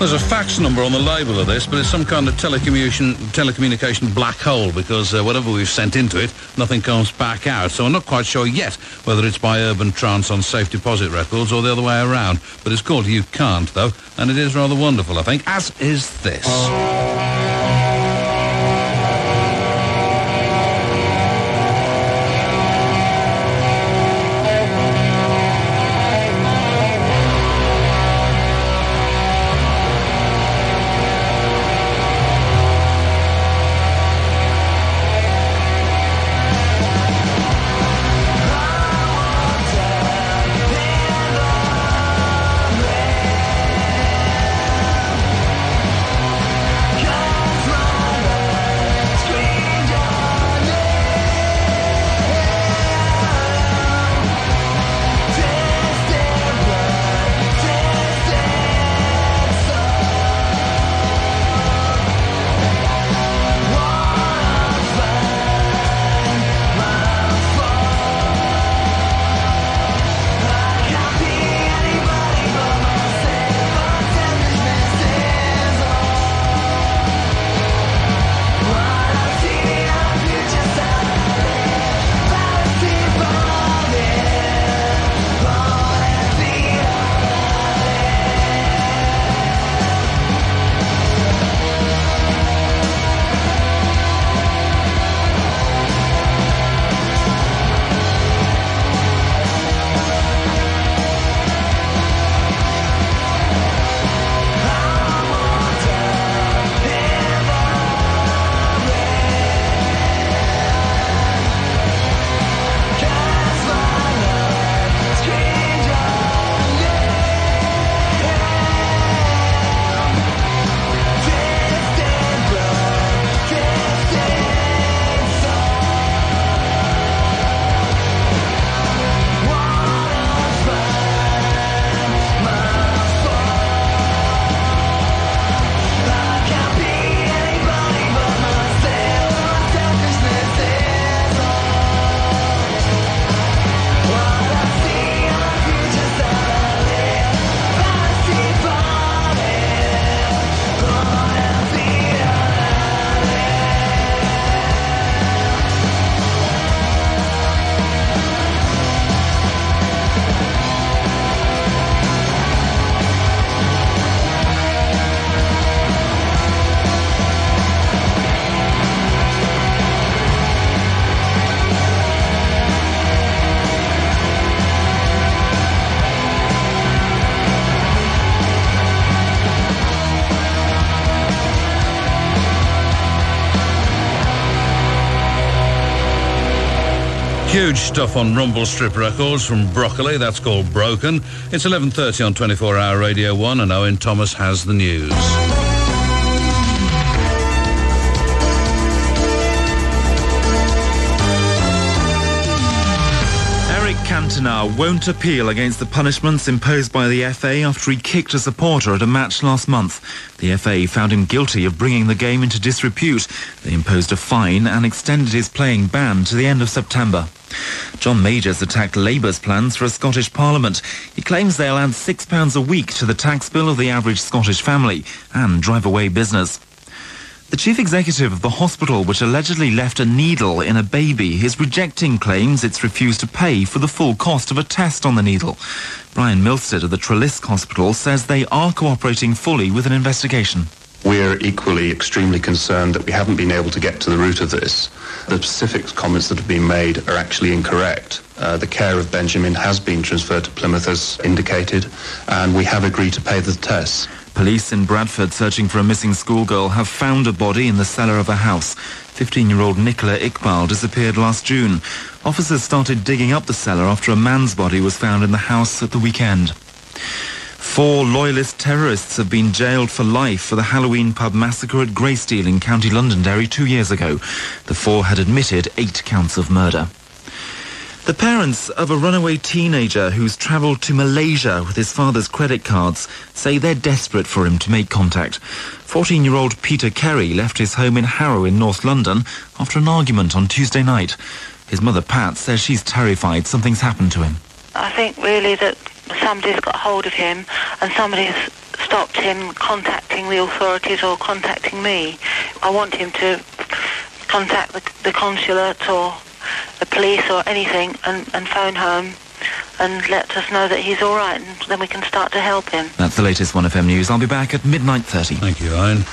Speaker 1: There's a fax number on the label of this, but it's some kind of telecommunication black hole, because whatever we've sent into it, nothing comes back out. So I'm not quite sure yet whether it's by Urban Trance on safe deposit records or the other way around. But it's called You Can't, though, and it is rather wonderful, I think, as is this. Huge stuff on Rumble Strip Records from Broccoli. That's called Broken. It's 11:30 on 24-hour Radio 1, and Owen Thomas has the news.
Speaker 5: Cantona won't appeal against the punishments imposed by the FA after he kicked a supporter at a match last month. The FA found him guilty of bringing the game into disrepute. They imposed a fine and extended his playing ban to the end of September. John Majors attacked Labour's plans for a Scottish Parliament. He claims they'll add £6 a week to the tax bill of the average Scottish family and drive away business. The chief executive of the hospital which allegedly left a needle in a baby is rejecting claims it's refused to pay for the full cost of a test on the needle. Brian Milstead of the Treliske Hospital says they are cooperating fully with an investigation.
Speaker 12: We're equally extremely concerned that we haven't been able to get to the root of this. The specific comments that have been made are actually incorrect. The care of Benjamin has been transferred to Plymouth as indicated, and we have agreed to pay the tests.
Speaker 5: Police in Bradford searching for a missing schoolgirl have found a body in the cellar of a house. 15-year-old Nicola Iqbal disappeared last June. Officers started digging up the cellar after a man's body was found in the house at the weekend. 4 loyalist terrorists have been jailed for life for the Halloween pub massacre at Greysteel in County Londonderry 2 years ago. The 4 had admitted 8 counts of murder. The parents of a runaway teenager who's travelled to Malaysia with his father's credit cards say they're desperate for him to make contact. 14-year-old Peter Kerry left his home in Harrow in North London after an argument on Tuesday night. His mother Pat says she's terrified something's happened to him.
Speaker 13: I think really that somebody's got hold of him and somebody's stopped him contacting the authorities or contacting me. I want him to contact the consulate or the police or anything and phone home and let us know that he's all right, and then we can start to help him.
Speaker 5: That's the latest 1FM News. I'll be back at 12:30.
Speaker 1: Thank you, Owen.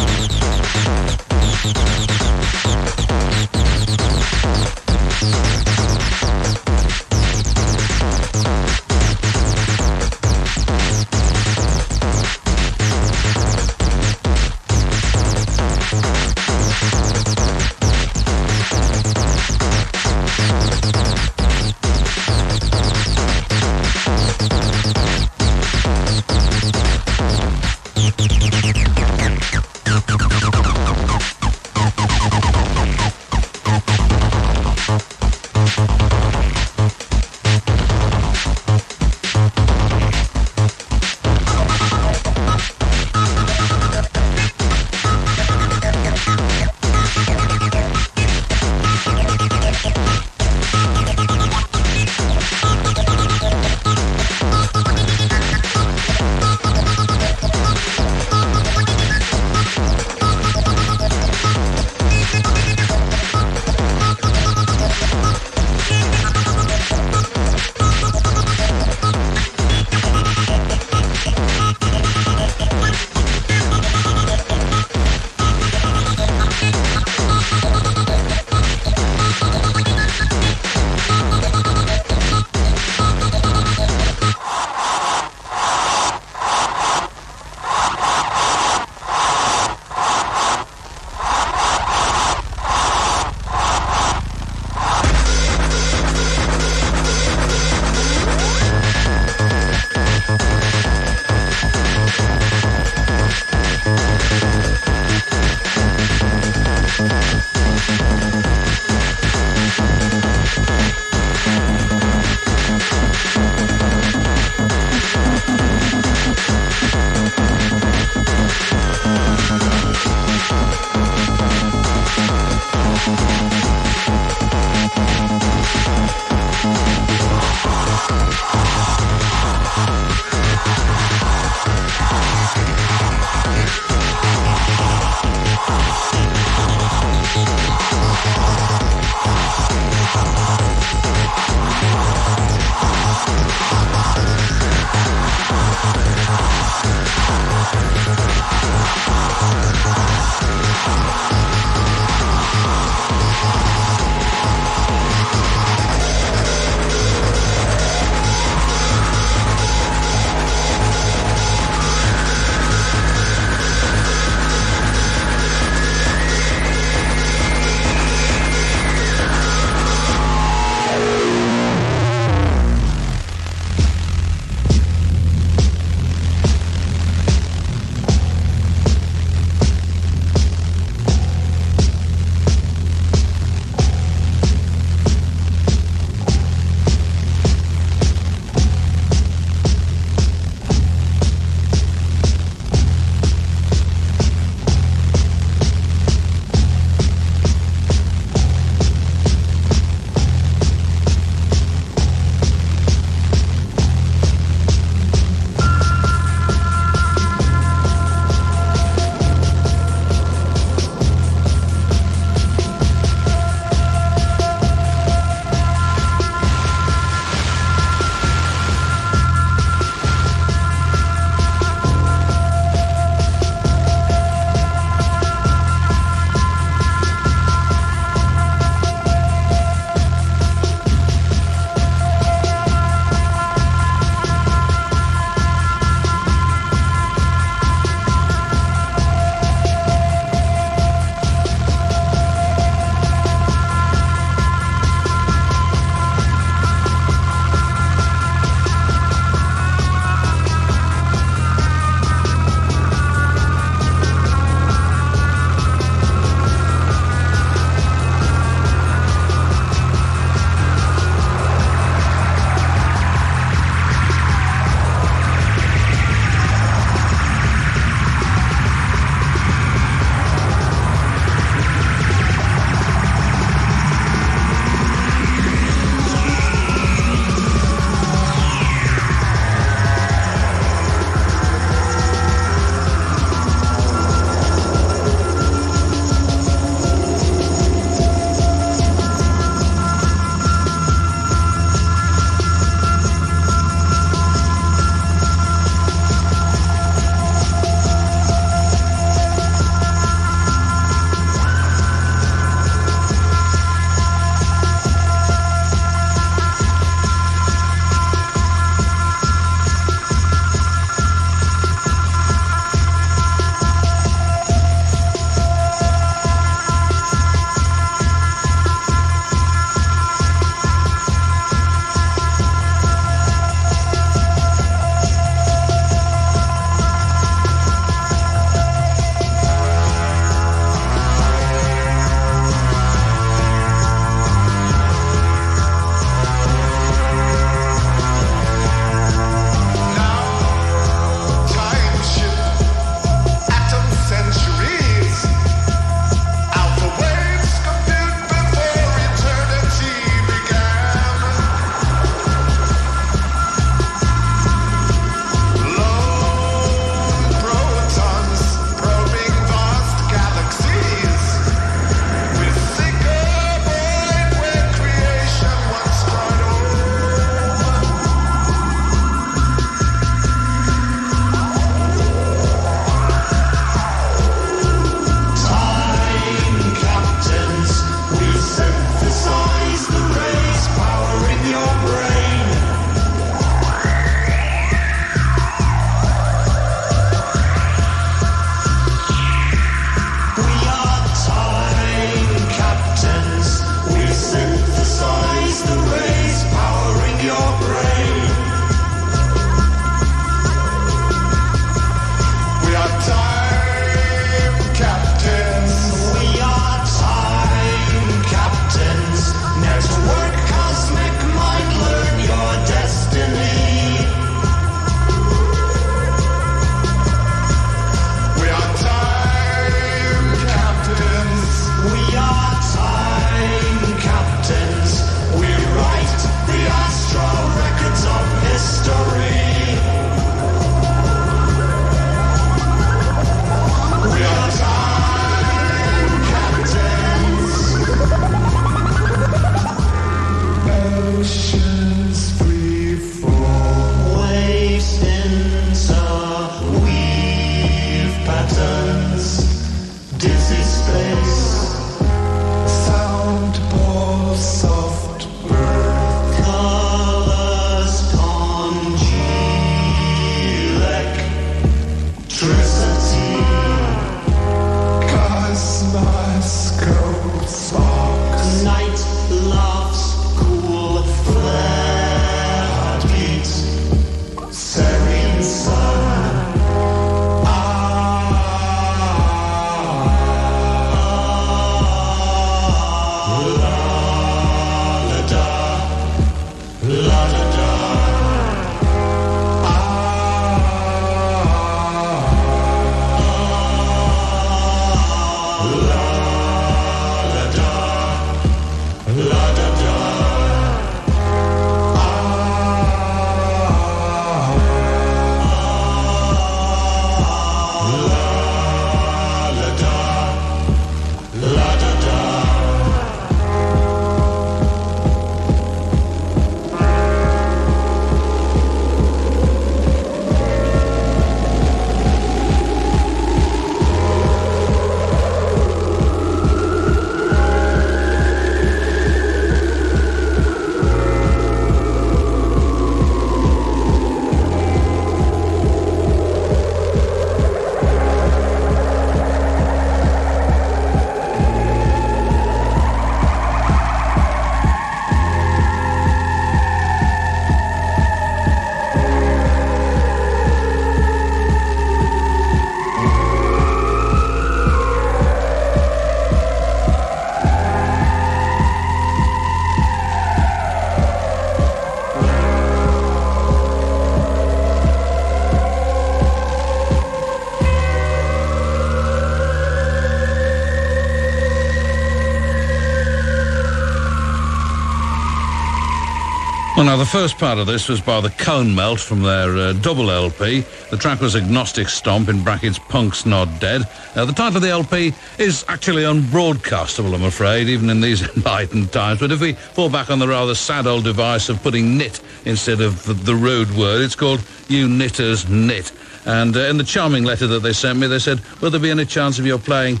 Speaker 1: Well, now, the first part of this was by the Cone Melt from their double LP. The track was Agnostic Stomp, in brackets, Punk's Not Dead. The title of the LP is actually unbroadcastable, I'm afraid, even in these enlightened times. But if we fall back on the rather sad old device of putting knit instead of the rude word, it's called You Knitters Knit. And in the charming letter that they sent me, they said, will there be any chance of your playing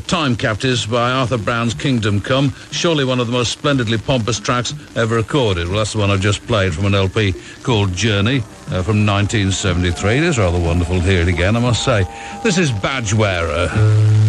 Speaker 1: Time Captives by Arthur Brown's Kingdom Come? Surely one of the most splendidly pompous tracks ever recorded. Well, that's the one I've just played from an LP called Journey from 1973. It is rather wonderful to hear it again, I must say. This is Badgewearer.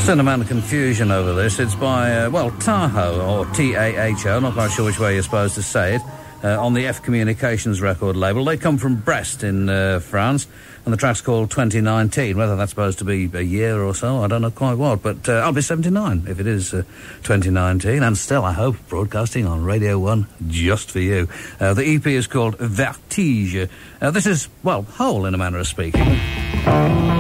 Speaker 1: Certain amount of confusion over this. It's by, Tahoe, or T-A-H-O, not quite sure which way you're supposed to say it, on the F Communications record label. They come from Brest in France, and the track's called 2019. Whether that's supposed to be a year or so, I don't know quite what, but I'll be 79 if it is 2019, and still, I hope, broadcasting on Radio 1 just for you. The EP is called Vertige. This is, well, Hole in a manner of speaking.
Speaker 3: I'm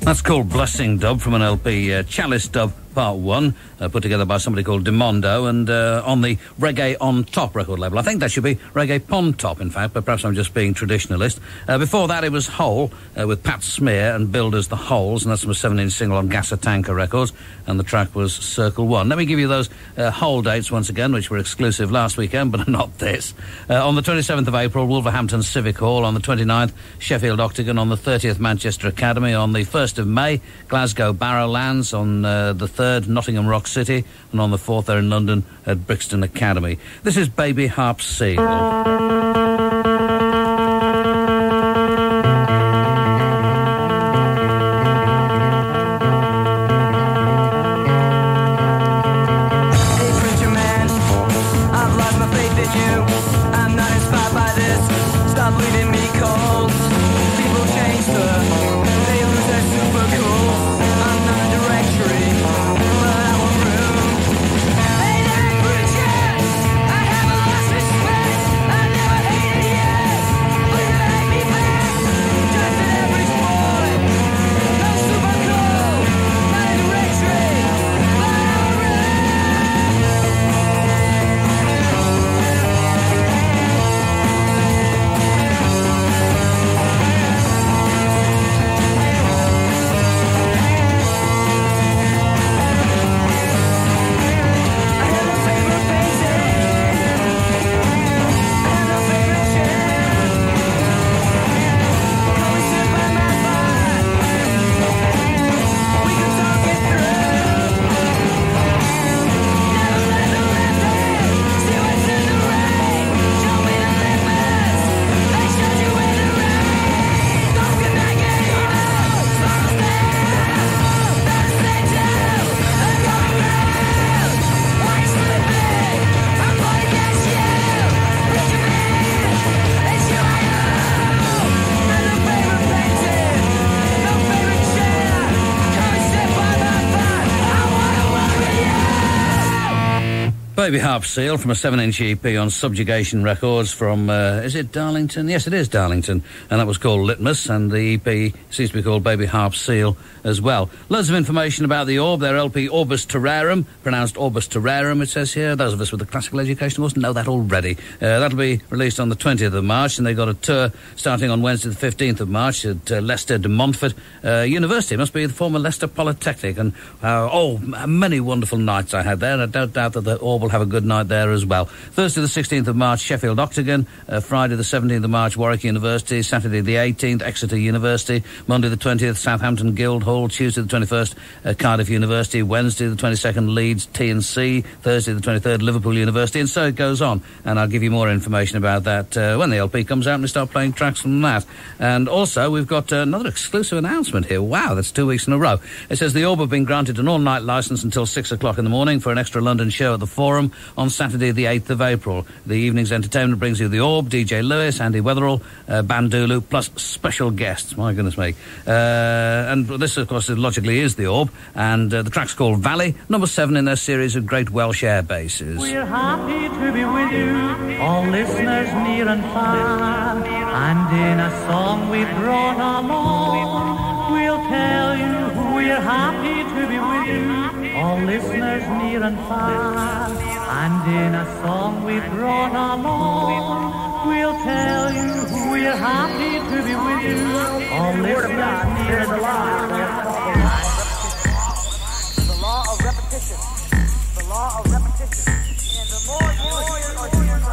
Speaker 1: That's called Blessing Dub from an LP, Chalice Dub Part 1, put together by somebody called Demondo, and on the Reggae on Top record label. I think that should be Reggae Pon Top, in fact, but perhaps I'm just being traditionalist. Before that, it was Hole, with Pat Smear and Builders the Holes, and that's from a 7-inch single on Gasatanka Records, and the track was Circle 1. Let me give you those Hole dates once again, which were exclusive last weekend, but not this. On the 27th of April, Wolverhampton Civic Hall. On the 29th, Sheffield Octagon. On the 30th, Manchester Academy. On the 1st of May, Glasgow Barrowlands. On the 3rd, Nottingham Rock City, and on the 4th they're in London at Brixton Academy. This is Baby Harp Seal. Baby Harp Seal from a 7-inch EP on Subjugation Records from, is it Darlington? Yes, it is Darlington. And that was called Litmus, and the EP seems to be called Baby Harp Seal as well. Loads of information about the Orb, their LP Orbis Terrarum, pronounced Orbis Terrarum, it says here. Those of us with a classical education, of course, know that already. That'll be released on the 20th of March, and they've got a tour starting on Wednesday the 15th of March at Leicester de Montfort University. It must be the former Leicester Polytechnic, and many wonderful nights I had there, and I don't doubt that the Orb will have a good night there as well. Thursday the 16th of March, Sheffield Octagon. Friday the 17th of March, Warwick University. Saturday the 18th, Exeter University. Monday the 20th, Southampton Guildhall. Tuesday the 21st, Cardiff University. Wednesday the 22nd, Leeds T&C. Thursday the 23rd, Liverpool University. And so it goes on. And I'll give you more information about that when the LP comes out and we start playing tracks from that. And also, we've got another exclusive announcement here. Wow, that's 2 weeks in a row. It says the Orb have been granted an all-night licence until 6 o'clock in the morning for an extra London show at the Forum on Saturday the 8th of April. The evening's entertainment brings you the Orb, DJ Lewis, Andy Weatherall, Bandulu, plus special guests. My goodness me. And this, of course, logically is the Orb, and the track's called Valley, number 7 in their series of great Welsh air bases.
Speaker 14: We're happy to be with you, all listeners near and far, and in a song we've brought along, we'll tell you we're happy to be with you, all listeners near and far, and in a song we've brought along, we'll tell you we're happy to be with you, all listeners near and far.
Speaker 10: The law of repetition. The law of repetition. And the more you hear, the more.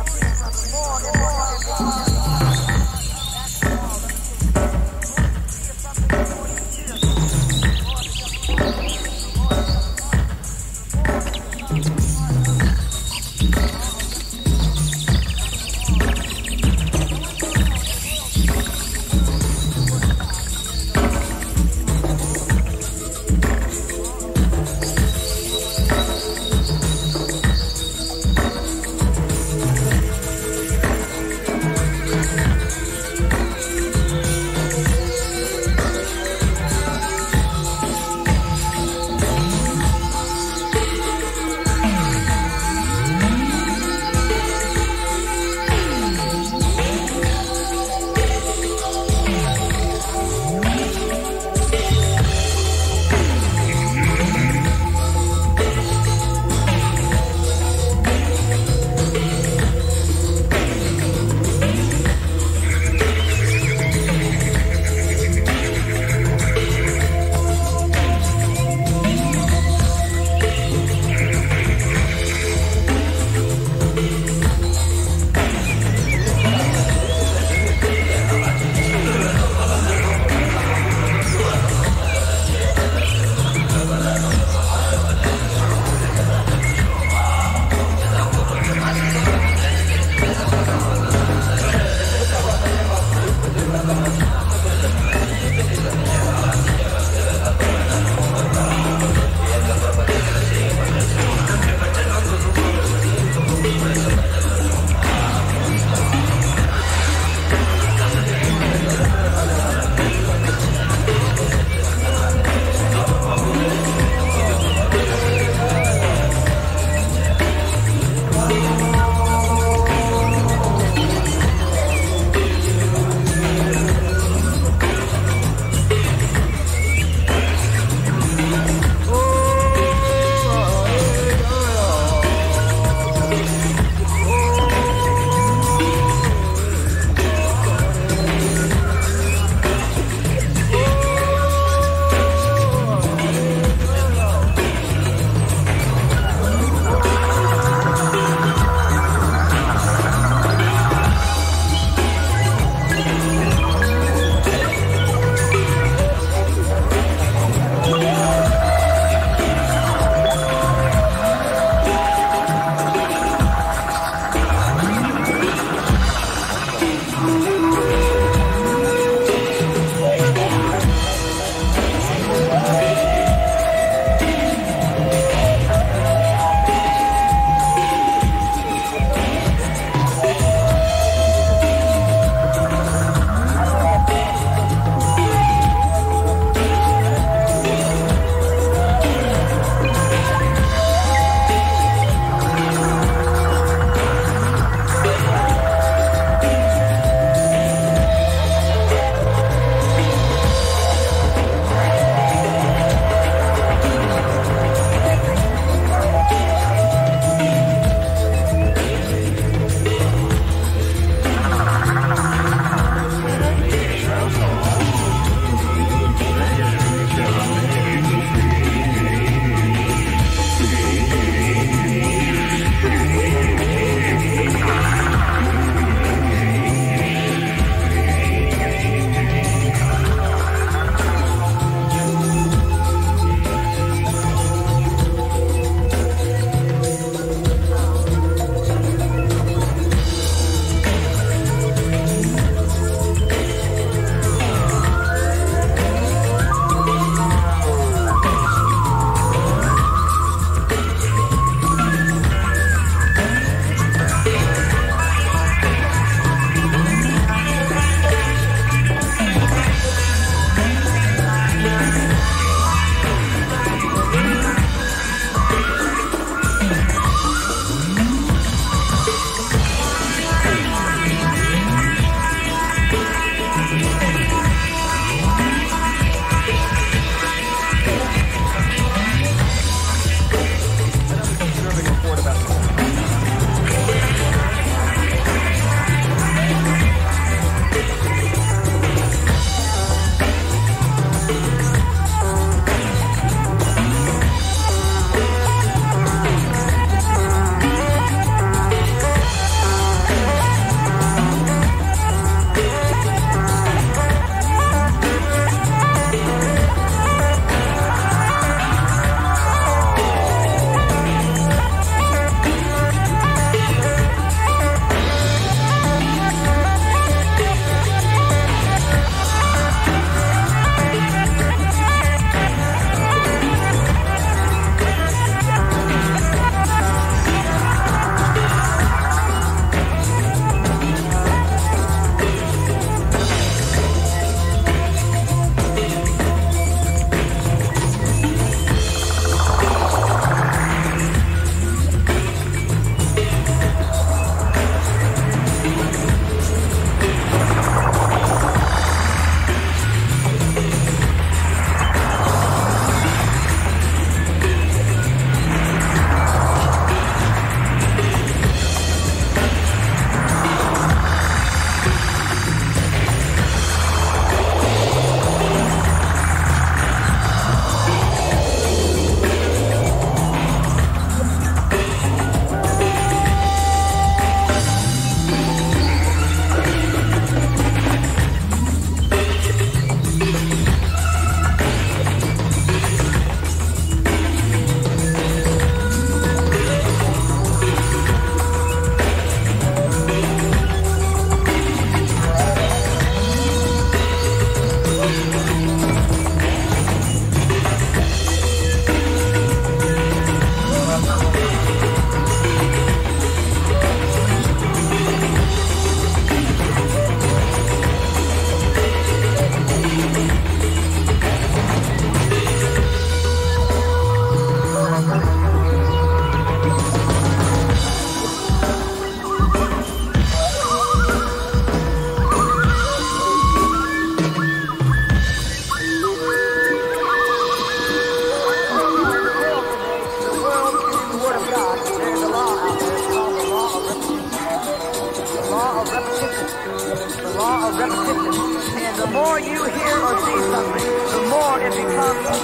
Speaker 10: The law of repetition. And the more you hear or see something, the more it becomes our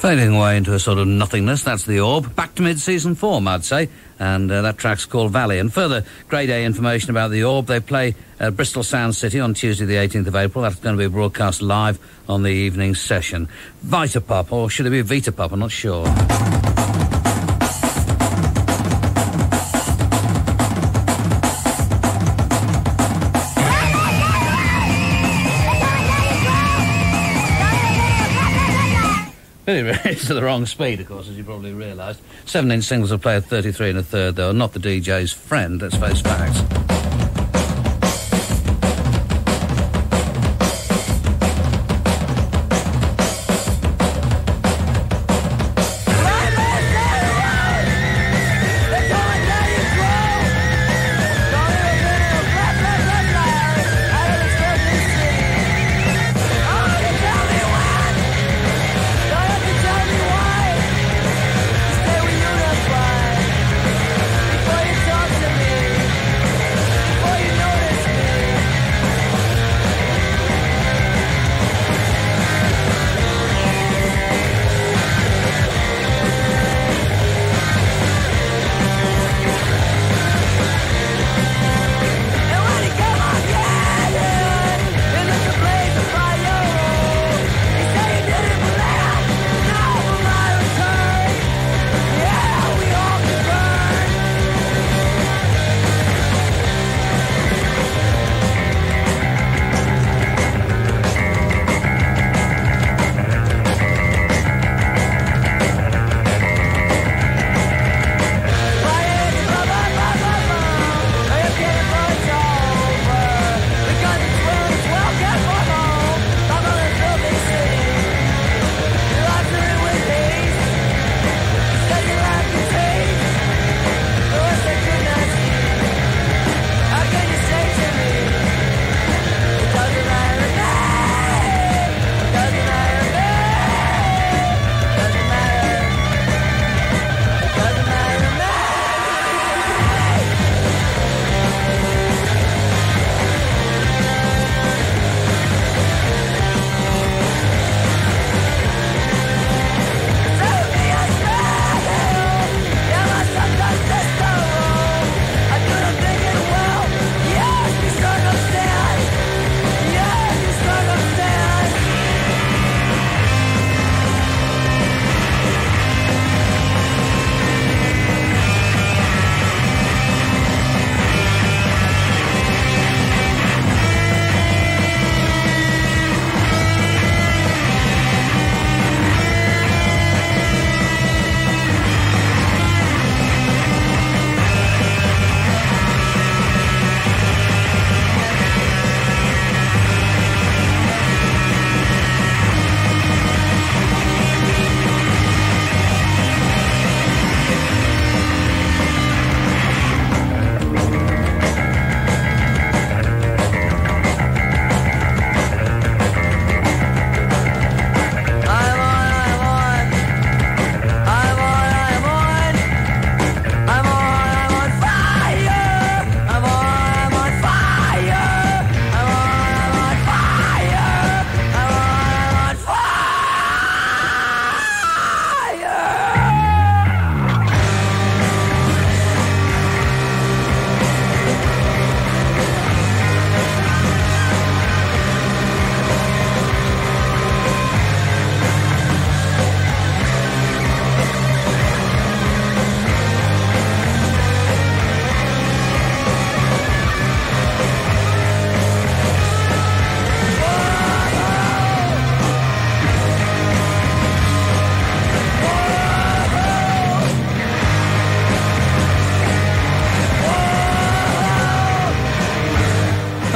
Speaker 1: Fading away into a sort of nothingness, that's the Orb. Back to mid-season form, I'd say, and that track's called Valley. And further grade A information about the Orb, they play at Bristol Sound City on Tuesday the 18th of April. That's going to be broadcast live on the evening session. Vitapop, or should it be Vitapop? I'm not sure. It's at the wrong speed, of course, as you probably realised. 7-inch singles will play at 33 and a third, though, not the DJ's friend, let's face facts.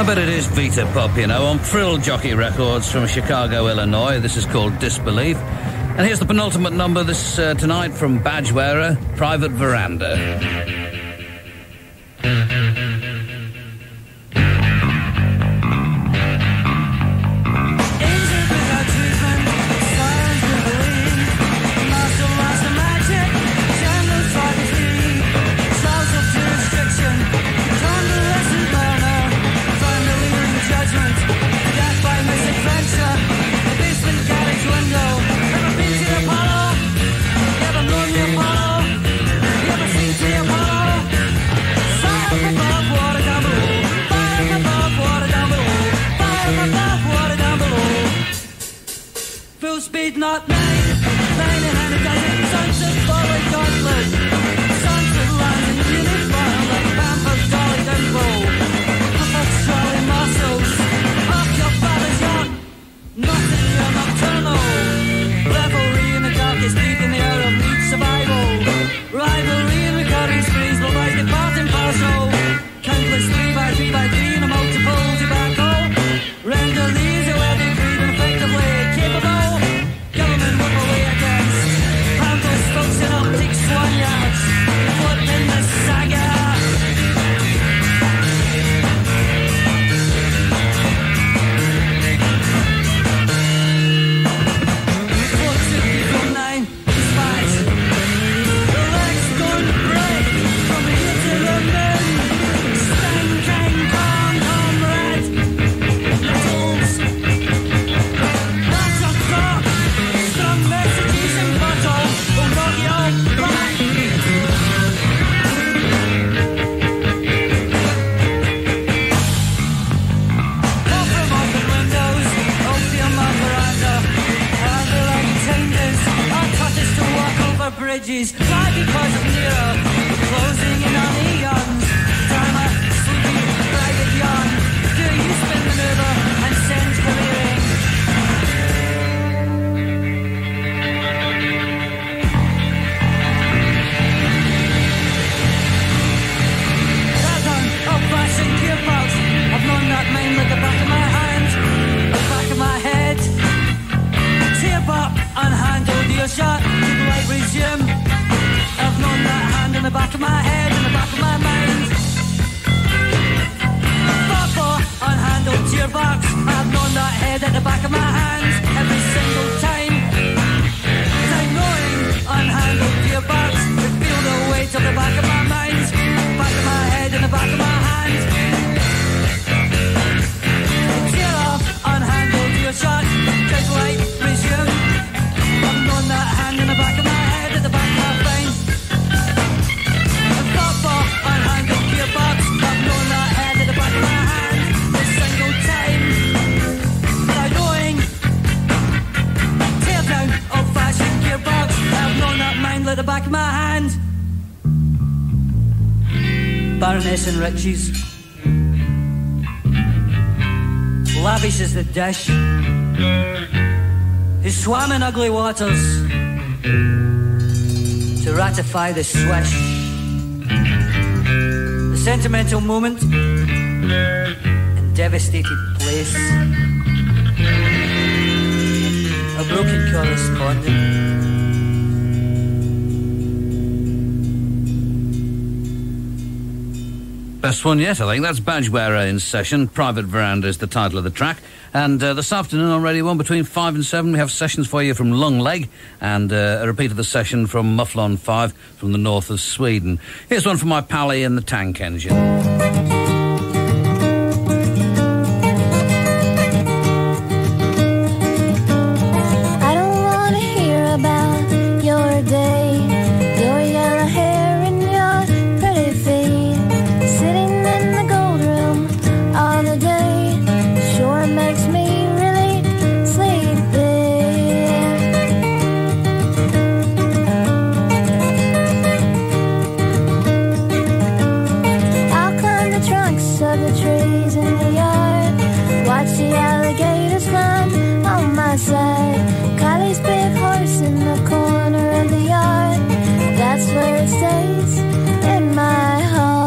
Speaker 1: bet it is Vita Pop, you know, on Frill Jockey Records from Chicago, Illinois. This is called Disbelief. And here's the penultimate number this tonight from Badgewearer, Private Veranda.
Speaker 10: Speed not nine in hand of desert, sons of forward gauntlet, sons of land in uniform like Pampas, Dolly, Dumbo, Puppets, Charlie, Muscles, off your father's yacht, nothing your nocturnal, revelry in the darkest deep in the hour of need survival, rivalry in recording sprees, but like the part and parcel, countless 3x3x3 in a multiple tobacco, render these a wedding breed and effectively capable. Government look away against Handles, folks in optic swan yards, foot in the saga. Folks in the 9 despise. The legs don't break from here to the moon. Stinking comrade. Metals. That's a clock. Some messages in bottle will knock you all back. Come from open windows, opium on veranda, handling tenders, our touches to walk over bridges, fly because of Nero, closing in on eons, time a sleepy, ragged yawn, do you spin the maneuver and send careering? Old-fashioned gearbox, I've known that mind like the back of my hand, the back of my head. Tape up, unhandled, your shot, keep light resume. I've known that hand in the back of my head, in the back of my mind. Football, unhandled gearbox, I've known that head at the back of my hand, every single time. Time knowing, unhandled gearbox, to feel the weight of the back of my mind, back of my head in the back of my hand. Tear off, unhandled your shot, just like resume. I've known that hand in the back of my head, at the back of my brain. Football, unhandled gearbox, I've known that head at the back of my hand, every single time. Without knowing, tear down, old-fashioned gearbox, I've known that mind at the back of my hand. Baroness and riches, lavish as the dish, who swam in ugly waters to ratify the swish. The sentimental moment in devastated place, a broken correspondent.
Speaker 1: Best one yet, I think. That's Badgewearer in session. Private Veranda is the title of the track. And this afternoon on Radio 1 between 5 and 7 we have sessions for you from Long Leg and a repeat of the session from Mufflon 5 from the north of Sweden. Here's one from my pally in the Tank Engine.
Speaker 15: I don't want to hear about your day, your yellow hair and your pretty feet, sitting in the gold room all the day, sure makes me really sleepy. I'll climb the trunks of the trees in the yard, watch the alligators climb on my side. Kylie's big horse in the corner of the yard, that's where it stays in my heart.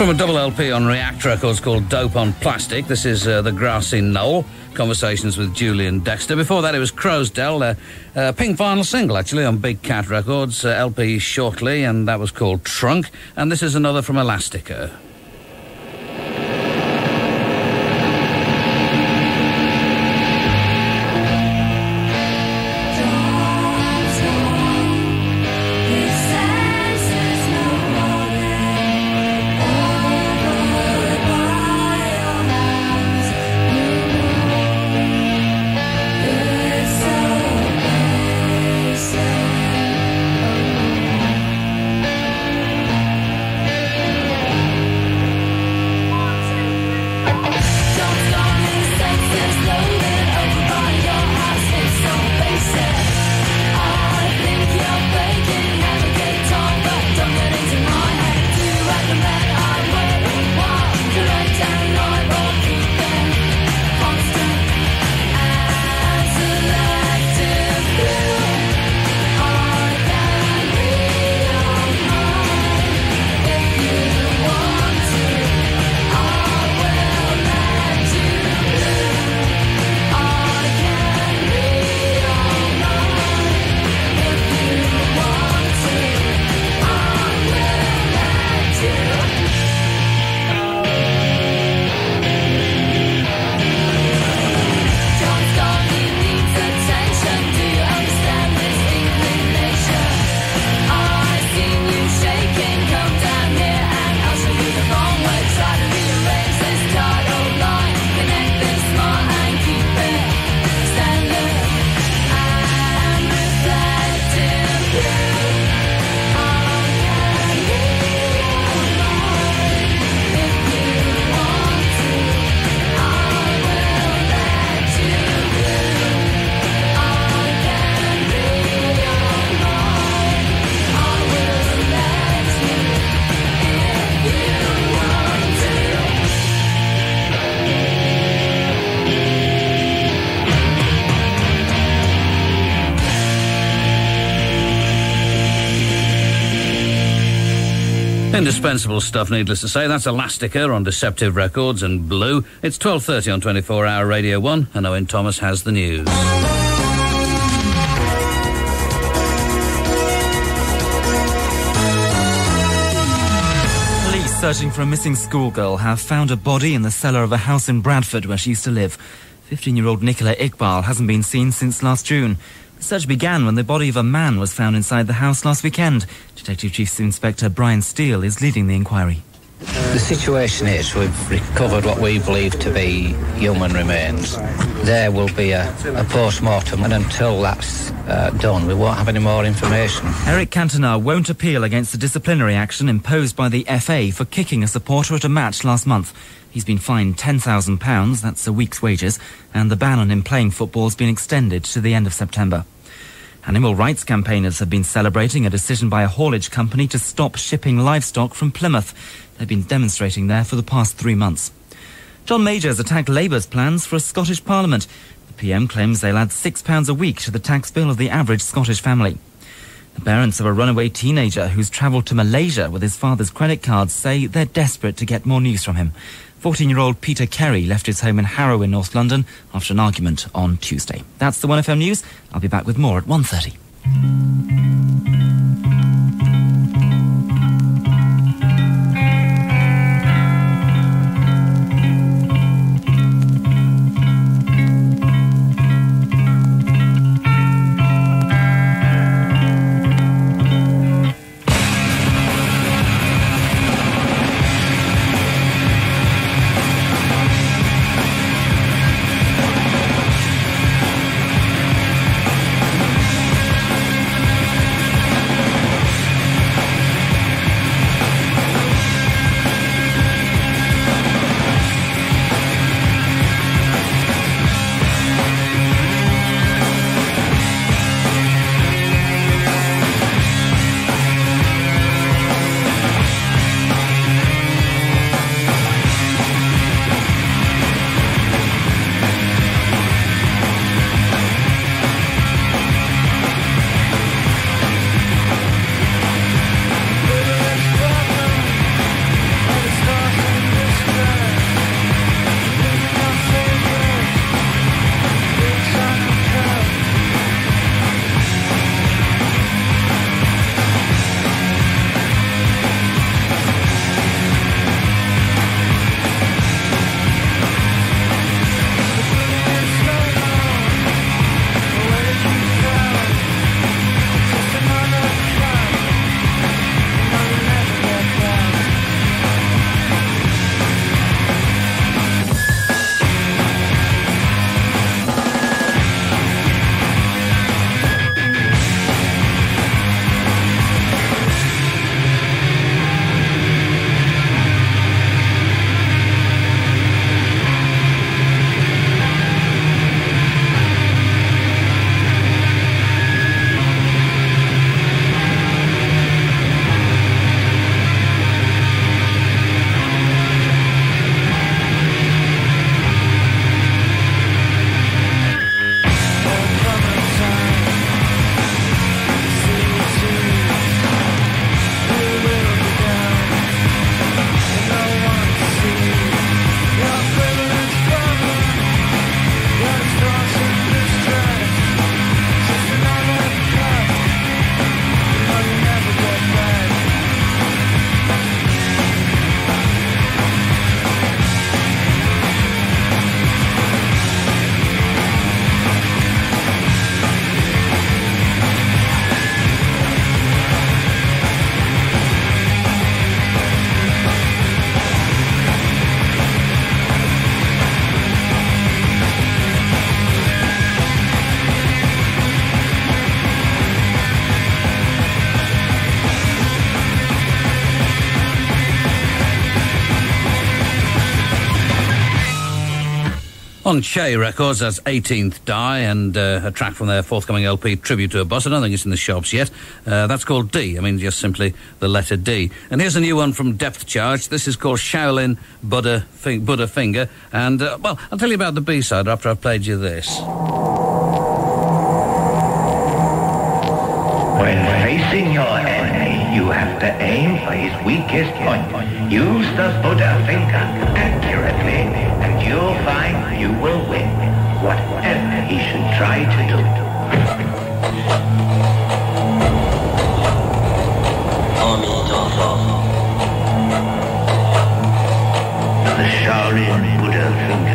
Speaker 1: From a double LP on React Records called Dope on Plastic, this is The Grassy Knoll, Conversations with Julian Dexter. Before that, it was Crowsdale, Pink final single, actually, on Big Cat Records, LP shortly, and that was called Trunk. And this is another from Elastica. Indispensable stuff, needless to say. That's Elastica on Deceptive Records and Blue. It's 12:30 on 24-hour Radio 1, and Owen Thomas has the news.
Speaker 5: Police searching for a missing schoolgirl have found a body in the cellar of a house in Bradford where she used to live. 15-year-old Nicola Iqbal hasn't been seen since last June. The search began when the body of a man was found inside the house last weekend. Detective Chief Inspector Brian Steele is leading the inquiry.
Speaker 16: The situation is we've recovered what we believe to be human remains. There will be a post-mortem, and until that's done, we won't have any more information.
Speaker 5: Eric Cantona won't appeal against the disciplinary action imposed by the FA for kicking a supporter at a match last month. He's been fined £10,000, that's a week's wages, and the ban on him playing football has been extended to the end of September. Animal rights campaigners have been celebrating a decision by a haulage company to stop shipping livestock from Plymouth. They've been demonstrating there for the past 3 months. John Major has attacked Labour's plans for a Scottish Parliament. The PM claims they'll add £6 a week to the tax bill of the average Scottish family. The parents of a runaway teenager who's travelled to Malaysia with his father's credit cards say they're desperate to get more news from him. 14-year-old Peter Kerry left his home in Harrow in North London after an argument on Tuesday. That's the 1FM News. I'll be back with more at 1:30.
Speaker 1: On Che Records, that's 18th Die, and a track from their forthcoming LP, Tribute to a Boss. I don't think it's in the shops yet. That's called D. I mean, just simply the letter D. And here's a new one from Depth Charge. This is called Shaolin Buddha Finger. And, well, I'll tell you about the B-side after I've played you this.
Speaker 17: When facing your enemy, you have to aim for his weakest point. Use the Buddha finger accurately, and you'll find you will win, whatever he should try to do. The Shaolin Buddha finger.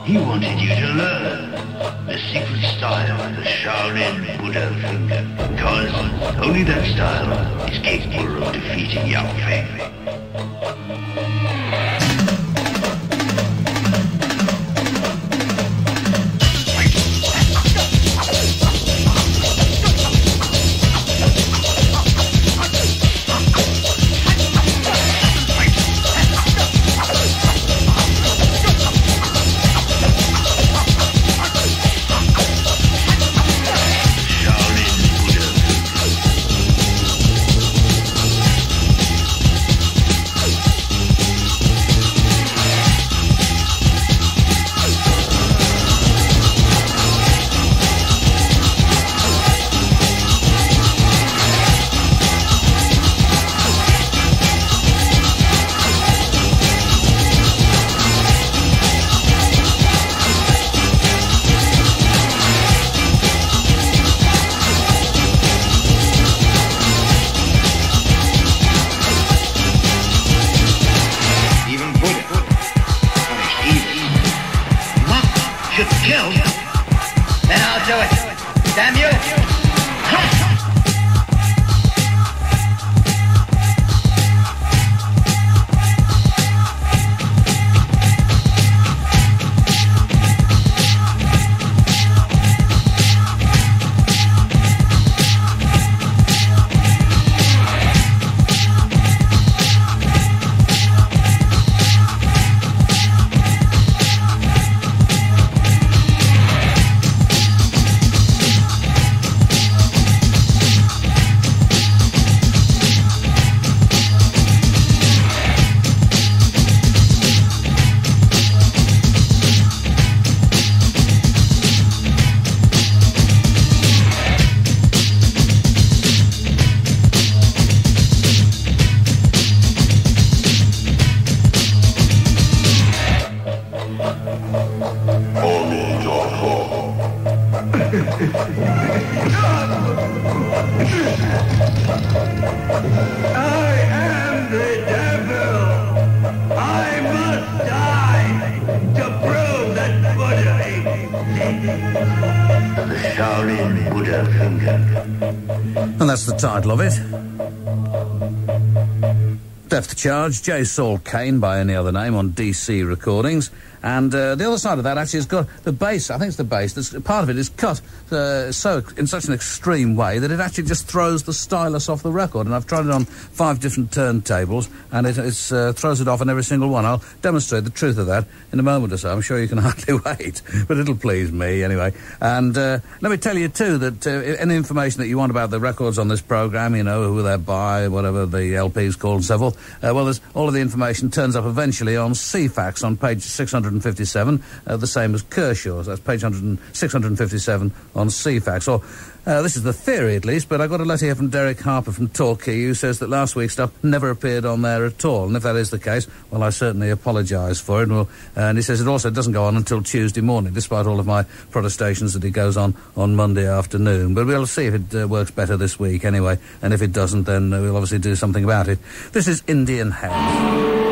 Speaker 17: He wanted you to learn the secret style of the Shaolin Buddha finger, because only that style is capable of defeating Yao Fei. Shaolin Buddha finger.
Speaker 1: And that's the title of it. Depth Charge, J. Saul Kane by any other name on DC Recordings. And the other side of that actually has got the bass. I think it's the bass. Part of it is cut in such an extreme way that it actually just throws the stylus off the record. And I've tried it on 5 different turntables, and it throws it off on every single one. I'll demonstrate the truth of that in a moment or so. I'm sure you can hardly wait, but it'll please me anyway. And let me tell you too that any information that you want about the records on this programme, you know, who they're by, whatever the LP's called and so forth, well, there's all of the information turns up eventually on CFAX on page 657, the same as Kershaw's. That's page 657 on CFAX. Or this is the theory, at least, but I got a letter here from Derek Harper from Torquay who says that last week's stuff never appeared on there at all. And if that is the case, well, I certainly apologise for it. And he says it also doesn't go on until Tuesday morning, despite all of my protestations that it goes on Monday afternoon. But we'll see if it works better this week anyway. And if it doesn't, then we'll obviously do something about it. This is Indian Head.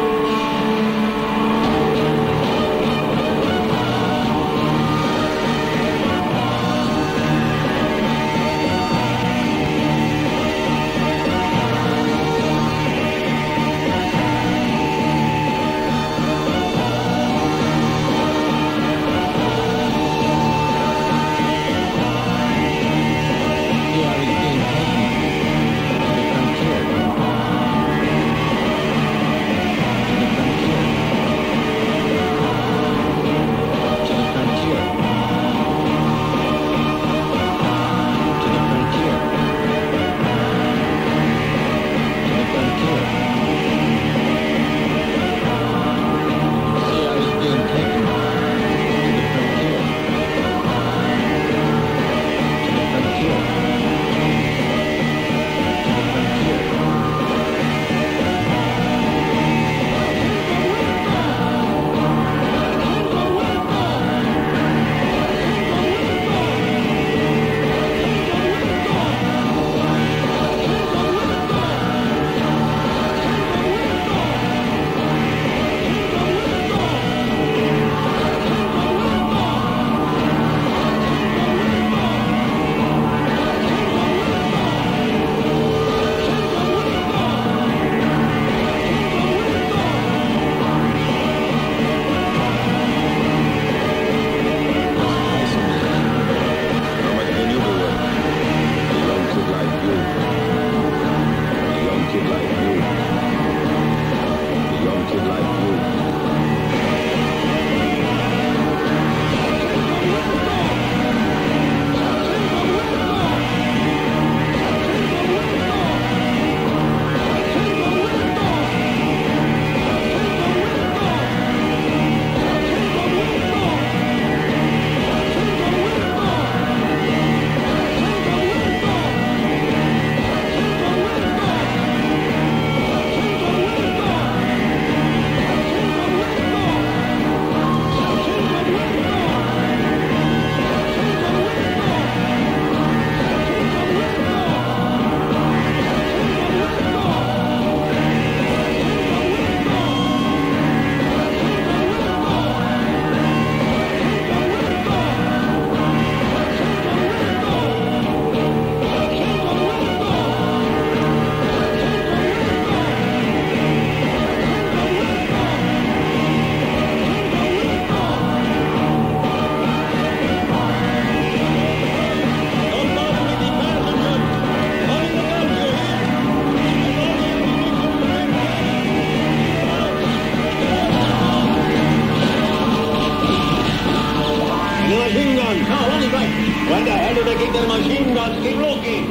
Speaker 18: When the hell do they get their machine guns? Keep looking.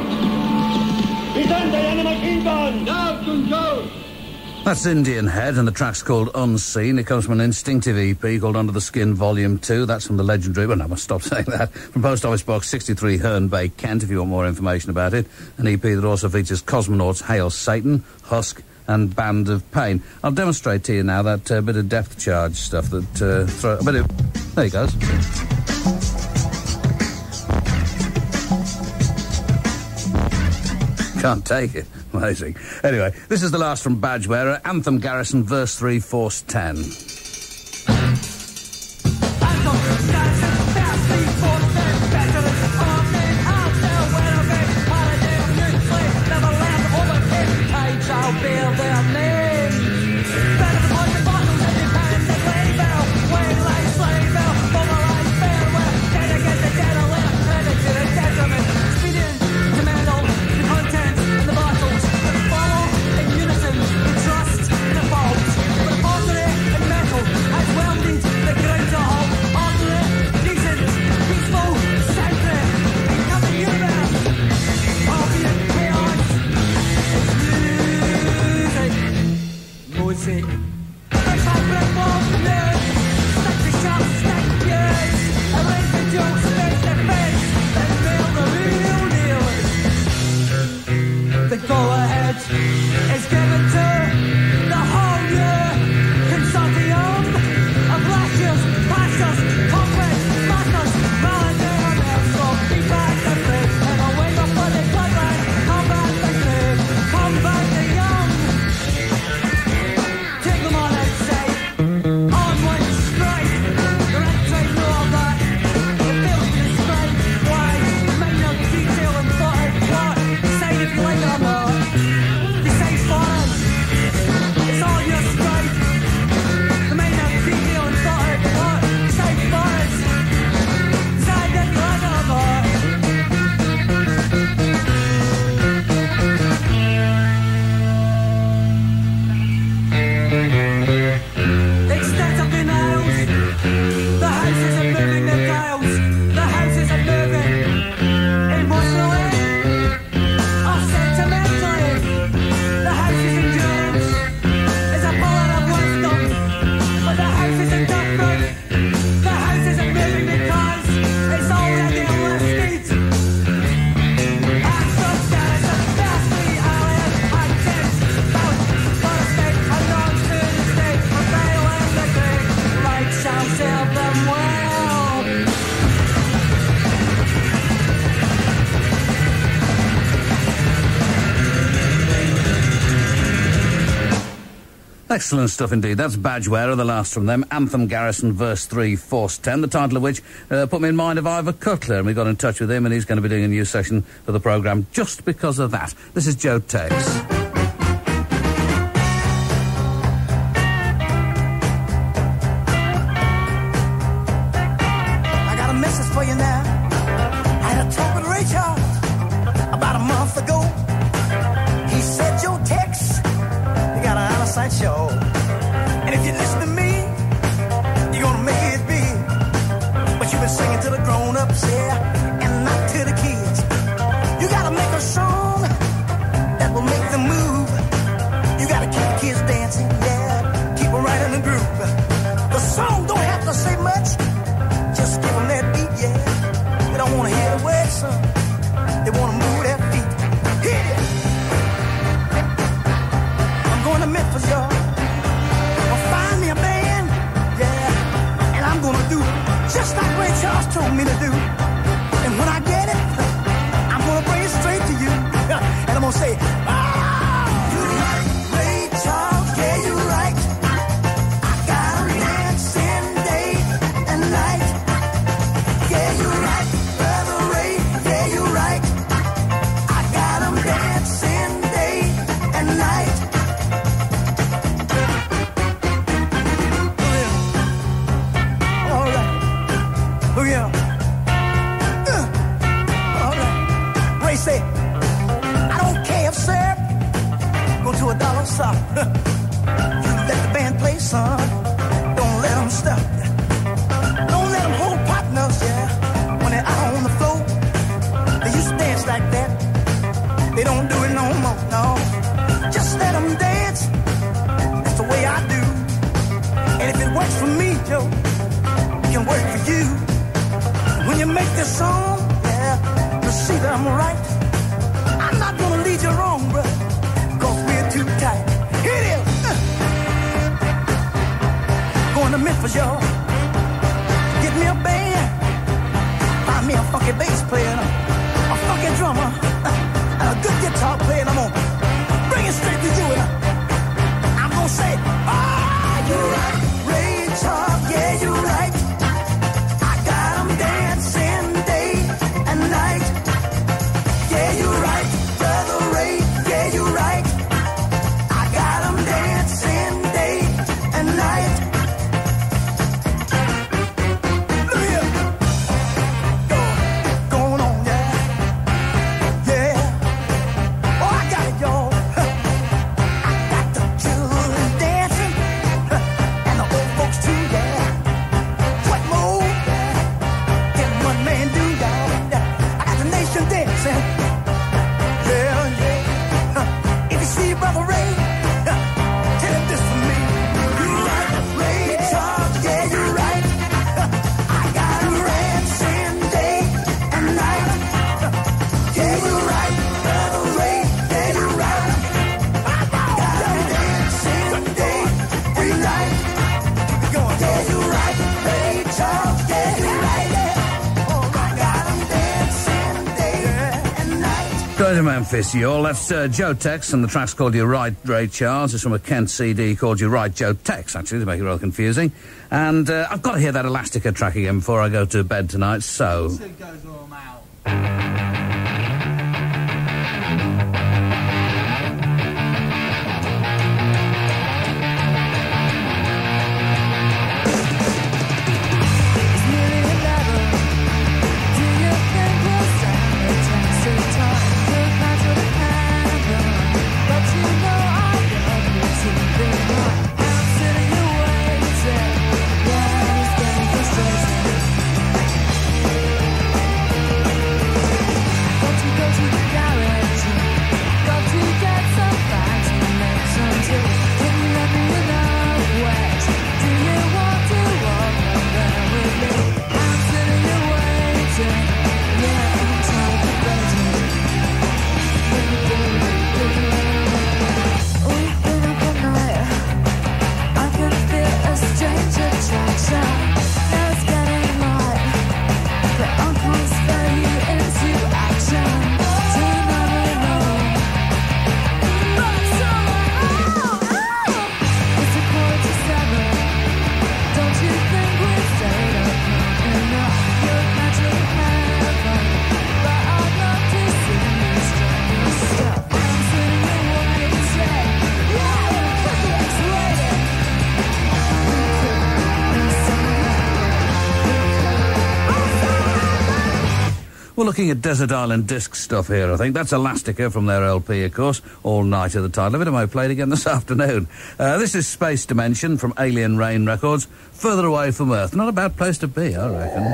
Speaker 18: Present the enemy machine gun. Now, control.
Speaker 1: That's Indian Head, and the track's called Unseen. It comes from an Instinctive EP called Under the Skin Volume 2. That's from the legendary, well, no, I must stop saying that, from Post Office Box 63, Herne Bay, Kent, if you want more information about it. An EP that also features Cosmonauts, Hail Satan, Husk, and Band of Pain. I'll demonstrate to you now that bit of depth charge stuff that there he goes. Can't take it. Amazing. Anyway, this is the last from Badgewearer, Anthem Garrison, verse 3, Force 10.
Speaker 10: I don't
Speaker 1: Excellent stuff indeed. That's Badgewearer, the last from them. Anthem Garrison, verse 3, Force 10, the title of which put me in mind of Ivor Cutler, and we got in touch with him, and he's going to be doing a new session for the programme just because of that. This is Joe Tex.
Speaker 19: I got a message for you now. I had a talk with Ray Charles about a month ago. He said, Joe Tex, you got an out-of-sight show. And if you listen to me, you're gonna make it big. But you've been singing to the grown-ups, yeah, and not to the kids. You gotta make a song that will make them move. You gotta keep the kids dancing, yeah, keep them right in the groove. The song don't have to say much, just give them that beat, yeah. They don't wanna hear the words, son. They wanna move their feet. Hit it! I'm going to Memphis, y'all. I'll find me a band, yeah, and I'm gonna do just like Ray Charles told me to do. And when I get it, I'm gonna bring it straight to you. And I'm gonna say, you right, Ray Charles, yeah, you right. I got 'em dancing day and night. Yeah, you right, Brother Ray, yeah, you right. I got 'em dancing day and night. All right. Look here. All right. Ray said, I don't care if syrup go to $1 shop. You let the band play, son. Don't let them stop. Don't let them hold partners, yeah, when they're out on the floor. They used to dance like that. They don't do it no more, no. Just let them dance. That's the way I do. And if it works for me, Joe, it can work for you. When you make this song, yeah, you'll see that I'm right. I'm not gonna lead you wrong, brother, cause we're too tight. Here it is. Going to Memphis, y'all. Get me a band. Find me a funky bass player, a funky drummer, and a good guitar player. And I'm gonna bring it straight to you. And I'm gonna say, you're right, Ray Charles, yeah, you're right. I got 'em dancing day and night. Yeah, you're right, Brother Ray, yeah, you're right. I got 'em dancing day and night. Look here. Going on, yeah. Yeah. Oh, I got it, y'all. I got the children dancing, and the old folks too, yeah. What more can one man do, y'all? I got the nation dancing. Yeah, yeah. If you see Brother Ray, tell him this for me. You're right, Ray Charles, yeah, you're right. I got 'em dancing day and night. Yeah, you're right, Brother Ray, yeah, you're right. I got 'em dancing day and night. Yeah, you're right, Ray Charles, yeah, you're right. Oh, I got 'em dancing day and night.
Speaker 1: Going to Memphis, y'all. That's Joe Tex, and the track's called You're Right, Ray Charles. It's from a Kent CD called You're Right, Joe Tex, actually, to make it real confusing. And I've got to hear that Elastica track again before I go to bed tonight, so... We're looking at Desert Island Disc stuff here, I think. That's Elastica from their LP, of course. All Night of the title of it, and I played again this afternoon. This is Space Dimension from Alien Rain Records. Further Away from Earth. Not a bad place to be, I reckon.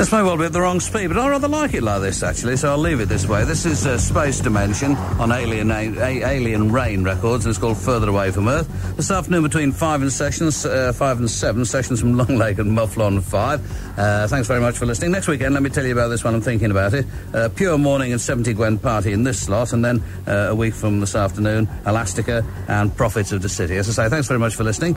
Speaker 1: This may well be at the wrong speed, but I rather like it like this, actually, so I'll leave it this way. This is Space Dimension on Alien Rain Records, and it's called Further Away from Earth. This afternoon between 5 and 7, sessions from Long Lake and Mufflon 5. Thanks very much for listening. Next weekend, let me tell you about this one. I'm thinking about it. Pure Morning and 70 Gwen Party in this slot, and then a week from this afternoon, Elastica and Prophets of the City. As I say, thanks very much for listening.